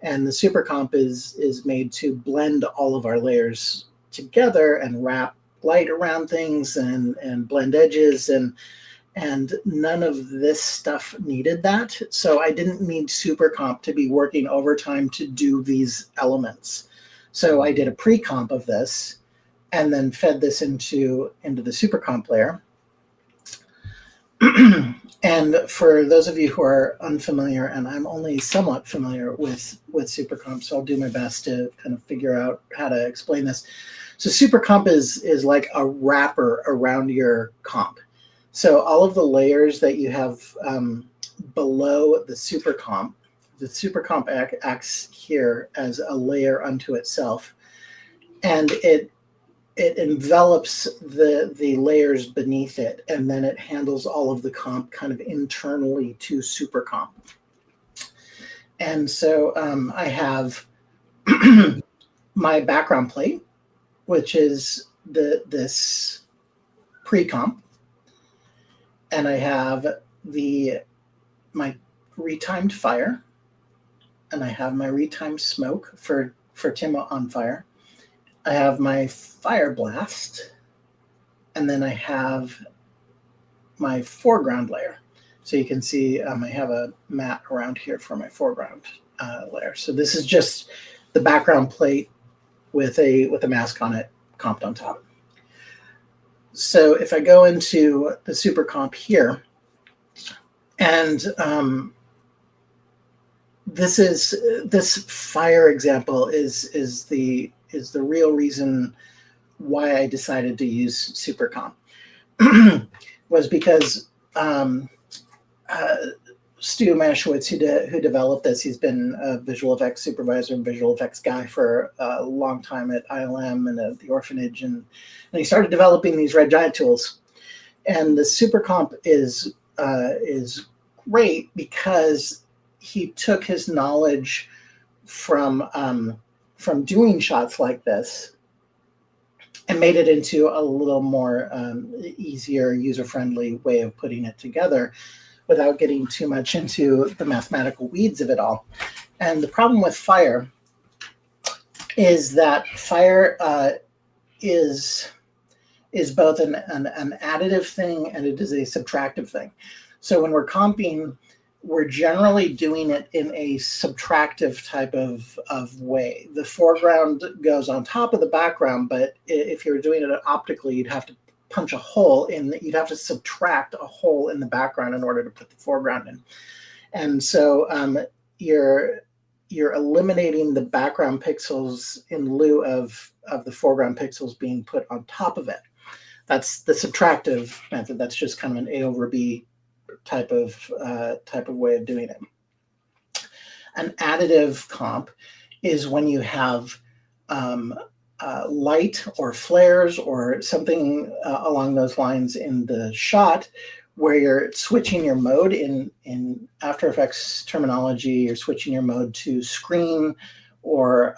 And the Supercomp is made to blend all of our layers together and wrap light around things and blend edges, and none of this stuff needed that. So I didn't need Supercomp to be working overtime to do these elements. So I did a pre-comp of this and then fed this into the Supercomp layer. And for those of you who are unfamiliar, and I'm only somewhat familiar with Supercomp, so I'll do my best to kind of figure out how to explain this. So Supercomp is like a wrapper around your comp. So all of the layers that you have below the Supercomp acts here as a layer unto itself, and it envelops the layers beneath it, and then it handles all of the comp kind of internally to Supercomp. And so I have my background plate, which is this pre-comp, and I have my retimed fire, and I have my retimed smoke for Timo on fire. I have my fire blast, and then I have my foreground layer. So you can see I have a mat around here for my foreground layer. So this is just the background plate with a mask on it, comped on top. So if I go into the Supercomp here, and this fire example is the real reason why I decided to use Supercomp. Was because Stu Mashowitz, who developed this, he's been a visual effects supervisor and visual effects guy for a long time at ILM and at the orphanage, and he started developing these Red Giant tools. And the Supercomp is great because he took his knowledge from doing shots like this and made it into a little more easier, user-friendly way of putting it together without getting too much into the mathematical weeds of it all. And the problem with fire is that fire is both an additive thing and it is a subtractive thing. So when we're comping, we're generally doing it in a subtractive type of way. The foreground goes on top of the background, but if you're doing it optically, you'd have to punch a hole in, you'd have to subtract a hole in the background in order to put the foreground in. And so you're eliminating the background pixels in lieu of the foreground pixels being put on top of it. That's the subtractive method. That's just kind of an A over B type of way of doing it. An additive comp is when you have light or flares or something along those lines in the shot where you're switching your mode. In After Effects terminology, you're switching your mode to screen, or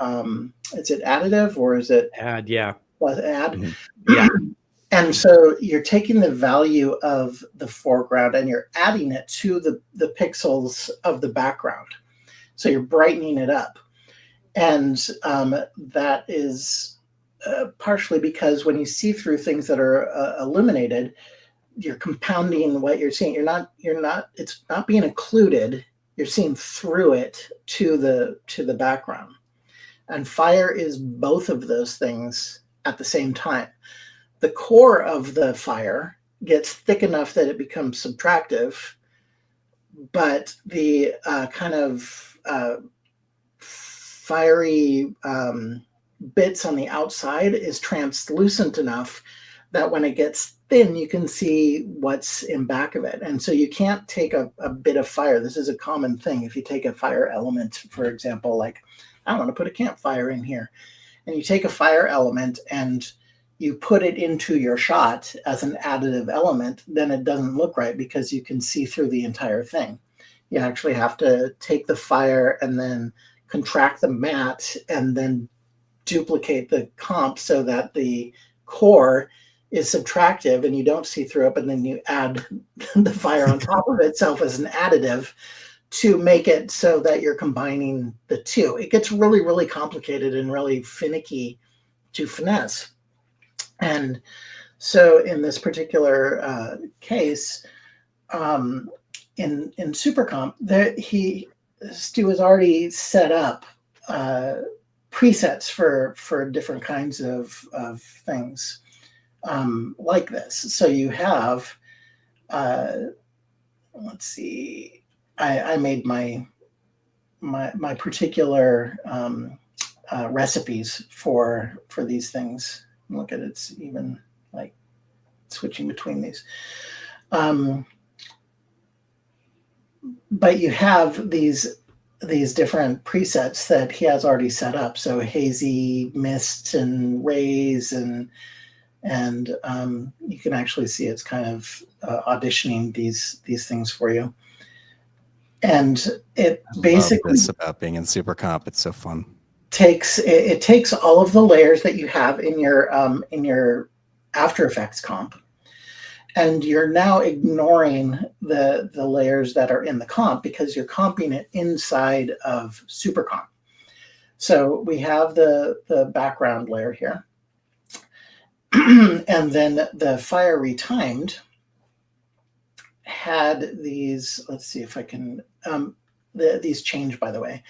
is it additive or is it add? Yeah. Add. Mm-hmm. Yeah. And so you're taking the value of the foreground and you're adding it to the pixels of the background. So you're brightening it up. And that is partially because when you see through things that are illuminated, you're compounding what you're seeing. It's not being occluded. You're seeing through it to the background. And fire is both of those things at the same time. The core of the fire gets thick enough that it becomes subtractive, but the kind of fiery bits on the outside is translucent enough that when it gets thin, you can see what's in back of it. And so you can't take a bit of fire. This is a common thing. If you take a fire element, for example, like I want to put a campfire in here, and you take a fire element and you put it into your shot as an additive element, then it doesn't look right because you can see through the entire thing. You actually have to take the fire and then contract the matte and then duplicate the comp so that the core is subtractive and you don't see through it, but then you add the fire on top of itself as an additive to make it so that you're combining the two. It gets really, really complicated and really finicky to finesse. And so in this particular case, in Supercomp, Stu has already set up presets for different kinds of things like this. So you have, let's see, I made my particular recipes for these things. Look at it's even like switching between these. But you have these different presets that he has already set up. So hazy, mist, and rays, and you can actually see it's kind of auditioning these things for you. And it basically love this about being in Supercomp. It's so fun. Takes all of the layers that you have in your After Effects comp, and you're now ignoring the layers that are in the comp because you're comping it inside of Supercomp. So we have the background layer here, and then the fire retimed had these. Let's see if I can. These change, by the way.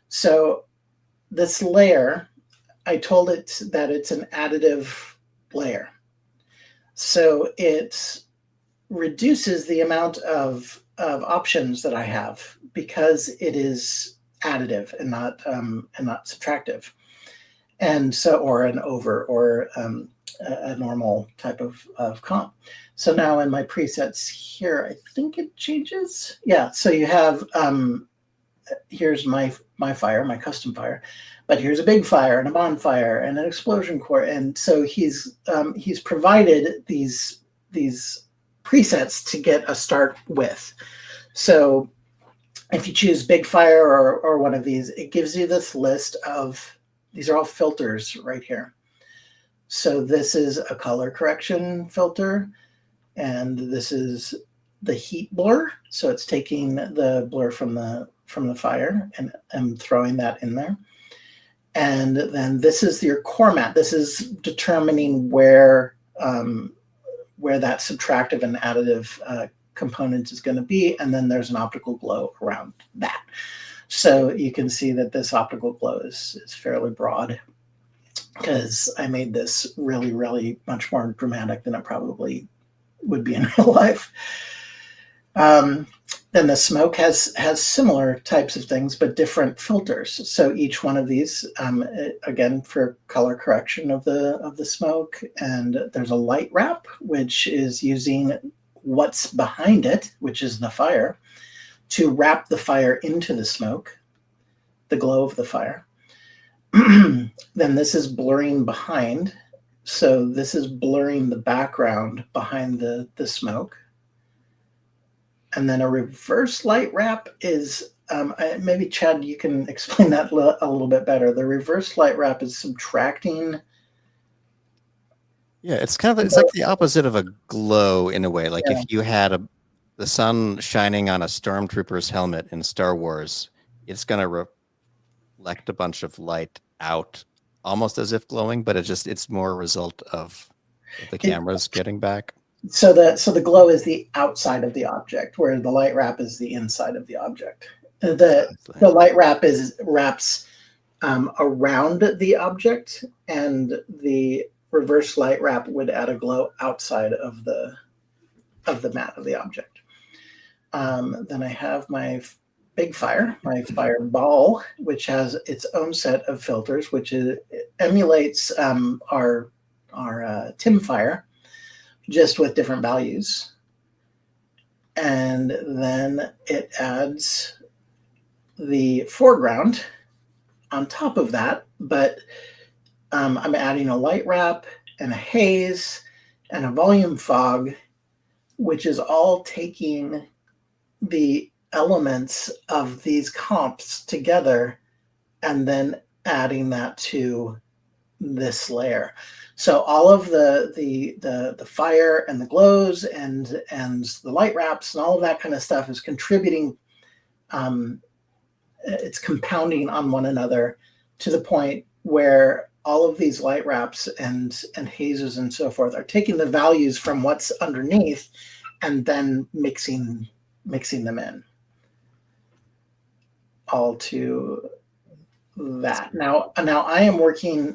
So this layer, I told it that it's an additive layer. So it reduces the amount of options that I have because it is additive and not subtractive. And so, or an over or a normal type of comp. So now in my presets here, I think it changes. Yeah, so you have, here's my fire, my custom fire, but here's a big fire and a bonfire and an explosion core. And so he's provided these presets to get a start with. So if you choose big fire or one of these, it gives you this list of, these are all filters right here. So this is a color correction filter, and this is the heat blur. So it's taking the blur from the fire and throwing that in there. And then this is your core mat. This is determining where that subtractive and additive component is going to be. And then there's an optical glow around that. So you can see that this optical glow is fairly broad because I made this really, really much more dramatic than it probably would be in real life. Then the smoke has similar types of things, but different filters. So each one of these, again, for color correction of the smoke, and there's a light wrap, which is using what's behind it, which is the fire, to wrap the fire into the smoke, the glow of the fire. Then this is blurring behind. So this is blurring the background behind the smoke. And then a reverse light wrap is, maybe Chad, you can explain that a little bit better. The reverse light wrap is subtracting. Yeah, it's kind of, it's like the opposite of a glow in a way. Like if you had the sun shining on a stormtrooper's helmet in Star Wars, it's going to reflect a bunch of light out almost as if glowing, but it's more a result of the cameras getting back. So the glow is the outside of the object, where the light wrap is the inside of the object. The light wrap wraps around the object, and the reverse light wrap would add a glow outside of the mat of the object. Then I have my big fire, my fireball, which has its own set of filters, which emulates our Tim fire, just with different values. And then it adds the foreground on top of that, but I'm adding a light wrap and a haze and a volume fog, which is all taking the elements of these comps together and then adding that to this layer. So all of the fire and the glows and the light wraps and all of that kind of stuff is contributing. It's compounding on one another to the point where all of these light wraps and hazes and so forth are taking the values from what's underneath and then mixing them in all to that. Now I am working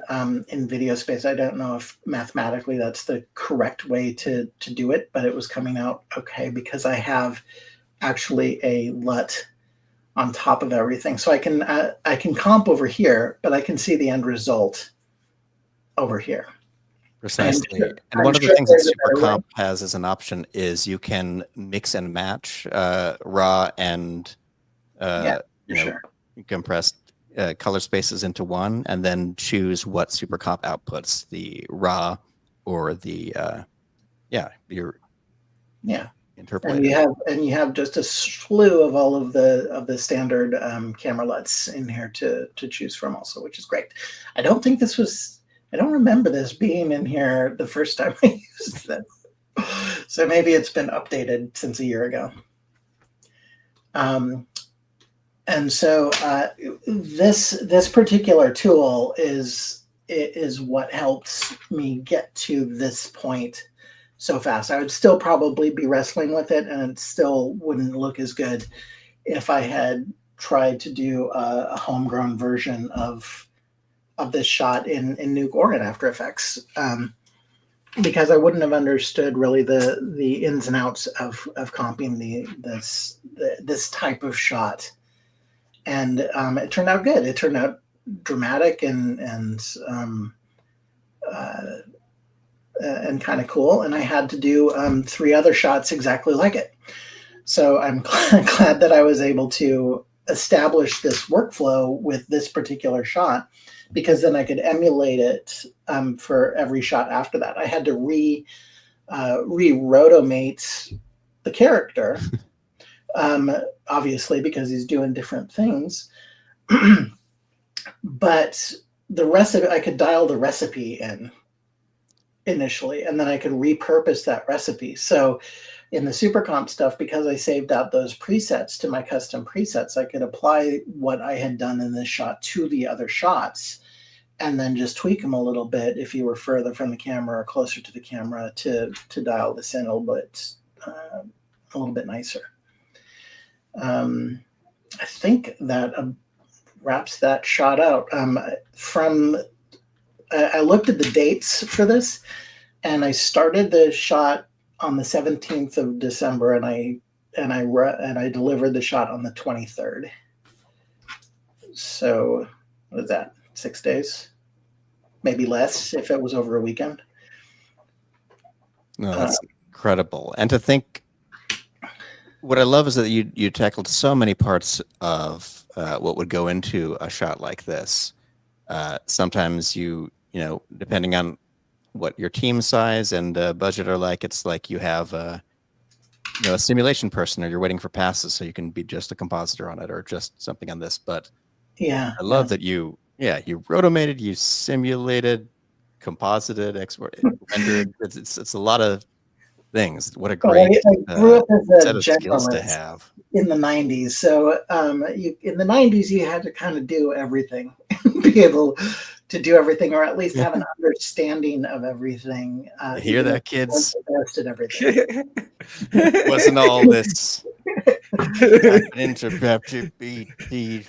in video space. I don't know if mathematically that's the correct way to do it, but it was coming out okay because I have actually a LUT on top of everything. So I can comp over here, but I can see the end result over here. Precisely. And one of the things that Supercomp has as an option is you can mix and match raw and compressed color spaces into one, and then choose what Supercomp outputs, the raw or the interpolated. And you have just a slew of all of the standard camera LUTs in here to choose from also, which is great. I don't remember this being in here the first time I used this. So maybe it's been updated since a year ago. And so this particular tool is what helps me get to this point so fast. I would still probably be wrestling with it, and it still wouldn't look as good if I had tried to do a homegrown version of this shot in Nuke or in After Effects, because I wouldn't have understood really the ins and outs of comping this type of shot. And it turned out good. It turned out dramatic and kind of cool. And I had to do 3 other shots exactly like it. So I'm glad that I was able to establish this workflow with this particular shot, because then I could emulate it for every shot after that. I had to re-rotomate the character. Obviously, because he's doing different things. But the recipe, I could dial the recipe in initially, and then I could repurpose that recipe. So in the Supercomp stuff, because I saved out those presets to my custom presets, I could apply what I had done in this shot to the other shots, and then just tweak them a little bit if you were further from the camera or closer to the camera to dial this in a little bit nicer. I think that wraps that shot out. I looked at the dates for this, and I started the shot on the 17th of December, and I delivered the shot on the 23rd. So what is that? 6 days, maybe less if it was over a weekend. No, that's incredible. And to think, what I love is that you tackled so many parts of what would go into a shot like this. Sometimes depending on what your team size and budget are like, it's like you have a simulation person, or you're waiting for passes so you can be just a compositor on it or just something on this. But yeah, I love that you rotomated, you simulated, composited, rendered. It's a lot of things. What a great I grew up as set a of skills to generalist have in the 90s. So in the 90s, you had to kind of do everything, be able to do everything, or at least have an understanding of everything. Hear that, kids? Best at everything. Wasn't all this into GPT.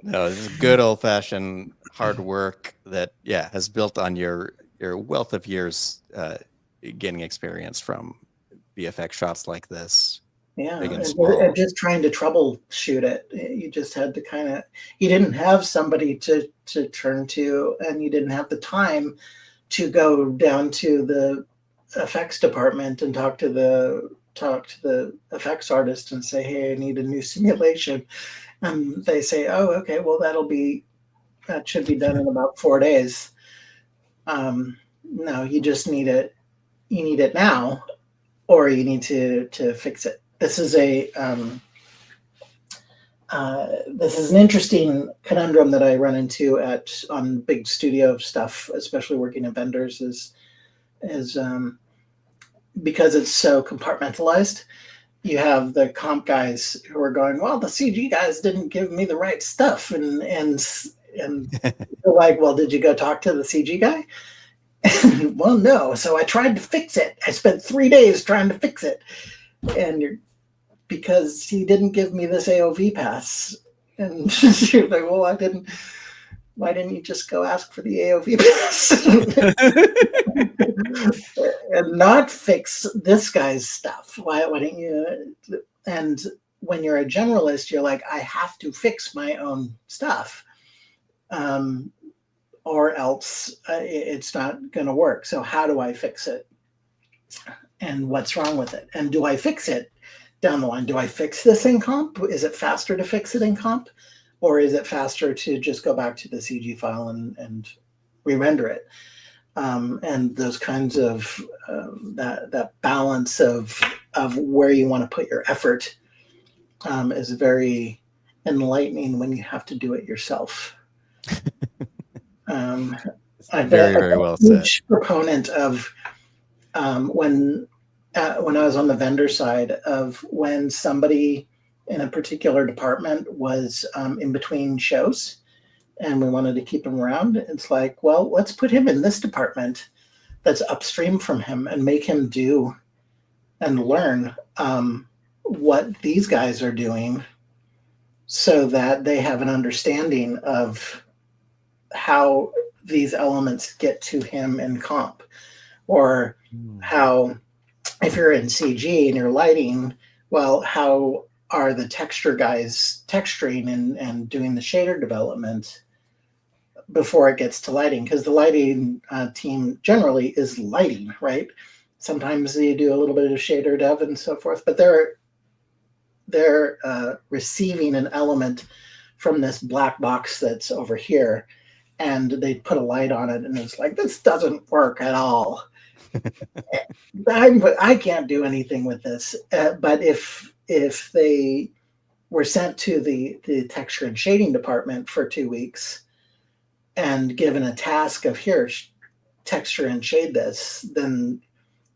No, this is good old-fashioned hard work that has built on your wealth of years gaining experience from VFX shots like this. Yeah, big and and small. just trying to troubleshoot it. You just had to you didn't have somebody to turn to, and you didn't have the time to go down to the effects department and talk to the effects artist and say, hey, I need a new simulation. And they say, oh, okay, well, that should be done in about 4 days. No, you just need it. You need it now, or you need to fix it. This is a this is an interesting conundrum that I run into on big studio stuff, especially working at vendors, is because it's so compartmentalized. You have the comp guys who are going, well, the CG guys didn't give me the right stuff, and they're like, well, did you go talk to the CG guy? Well, no. So I tried to fix it. I spent 3 days trying to fix it, and because he didn't give me this AOV pass, and you're like, well, I didn't. Why didn't you just go ask for the AOV pass and not fix this guy's stuff? Why didn't you? And when you're a generalist, you're like, I have to fix my own stuff, or else it's not going to work. So how do I fix it? And what's wrong with it? And do I fix it down the line? Do I fix this in comp? Is it faster to fix it in comp? Or is it faster to just go back to the CG file and re-render it? And those kinds of that balance of where you want to put your effort is very enlightening when you have to do it yourself. I'm very well said. Huge proponent of when I was on the vendor side of when somebody in a particular department was in between shows and we wanted to keep him around. It's like, well, let's put him in this department that's upstream from him and make him do and learn what these guys are doing so that they have an understanding of how these elements get to him in comp, or how, if you're in CG and you're lighting, well, how are the texture guys texturing and doing the shader development before it gets to lighting? Because the lighting team generally is lighting, right? Sometimes they do a little bit of shader dev and so forth, but they're receiving an element from this black box that's over here, and they put a light on it, and it's like, this doesn't work at all. I can't do anything with this. But if they were sent to the texture and shading department for 2 weeks and given a task of, here, texture and shade this, then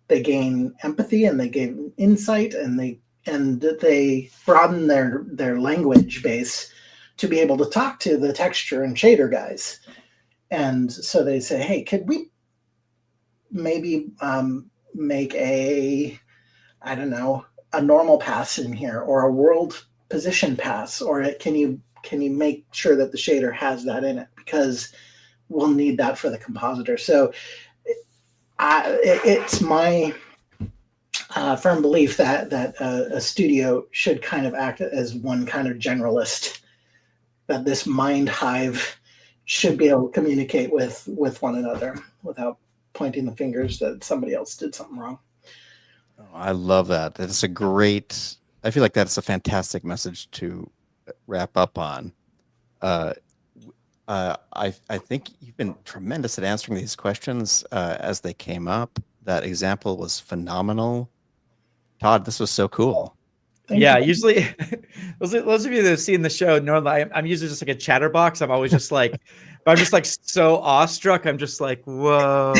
they gain empathy and they gain insight, and they broaden their language base to be able to talk to the texture and shader guys. And so they say, hey, could we maybe make a normal pass in here, or a world position pass, or can you make sure that the shader has that in it, because we'll need that for the compositor. So it's my firm belief that a studio should kind of act as one kind of generalist, that this mind hive should be able to communicate with one another without pointing the fingers that somebody else did something wrong. Oh, I love that. That's a great, I feel like that's a fantastic message to wrap up on. I think you've been tremendous at answering these questions as they came up. That example was phenomenal. Todd, this was so cool. Yeah, usually those of you that have seen the show know that I'm usually just like a chatterbox. I'm always just like, I'm just like so awestruck. I'm just like, whoa.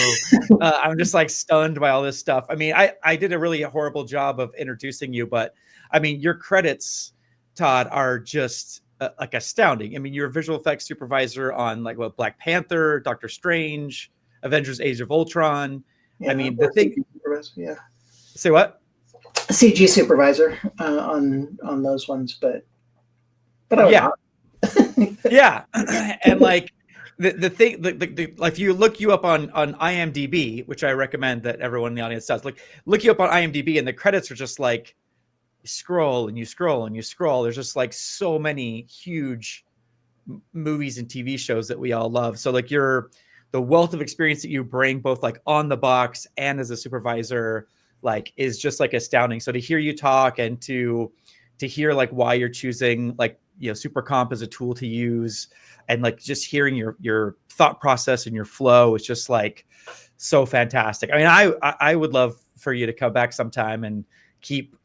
I'm just like stunned by all this stuff. I mean, I did a really horrible job of introducing you, but I mean, your credits, Todd, are just like astounding. I mean, you're a visual effects supervisor on like Black Panther, Doctor Strange, Avengers: Age of Ultron. Yeah, I mean, the thing. Yeah. Say what? CG supervisor on those ones, but yeah. Yeah. And like the thing, like if you look you up on IMDb, which I recommend that everyone in the audience does, like look you up on IMDb, and the credits are just like you scroll and you scroll and you scroll. There's just like so many huge movies and TV shows that we all love. So like the wealth of experience that you bring both like on the box and as a supervisor, like is just like astounding. So to hear you talk and to hear like why you're choosing like, you know, Supercomp as a tool to use, and like just hearing your thought process and your flow is just like so fantastic. I mean, I would love for you to come back sometime and keep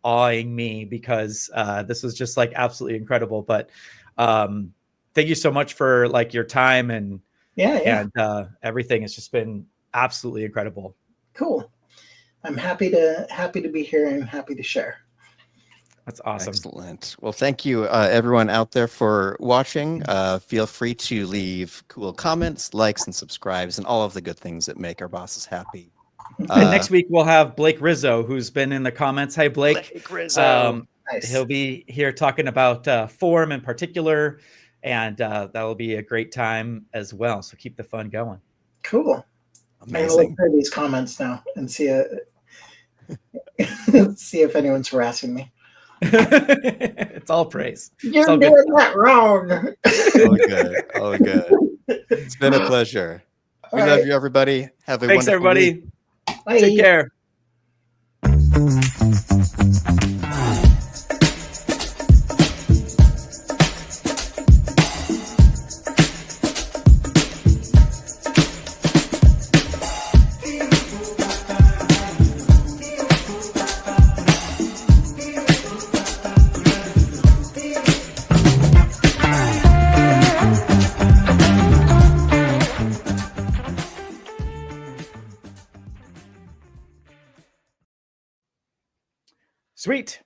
awing me because this was just like absolutely incredible. But thank you so much for like your time and everything. It's just been absolutely incredible. Cool. I'm happy to be here and happy to share. That's awesome. Excellent. Well, thank you, everyone out there for watching. Feel free to leave cool comments, likes, and subscribes, and all of the good things that make our bosses happy. And next week we'll have Blake Rizzo, who's been in the comments. Hi, Blake. Blake Rizzo. Nice. He'll be here talking about form in particular, and that'll be a great time as well. So keep the fun going. Cool. Amazing. I'm gonna look through these comments now and see if anyone's harassing me. It's all praise. You're all doing good. that wrong. Oh, good. Oh, good. It's been a pleasure. We love you, everybody. Have a Thanks, wonderful everybody. week. Bye. Take care. Sweet.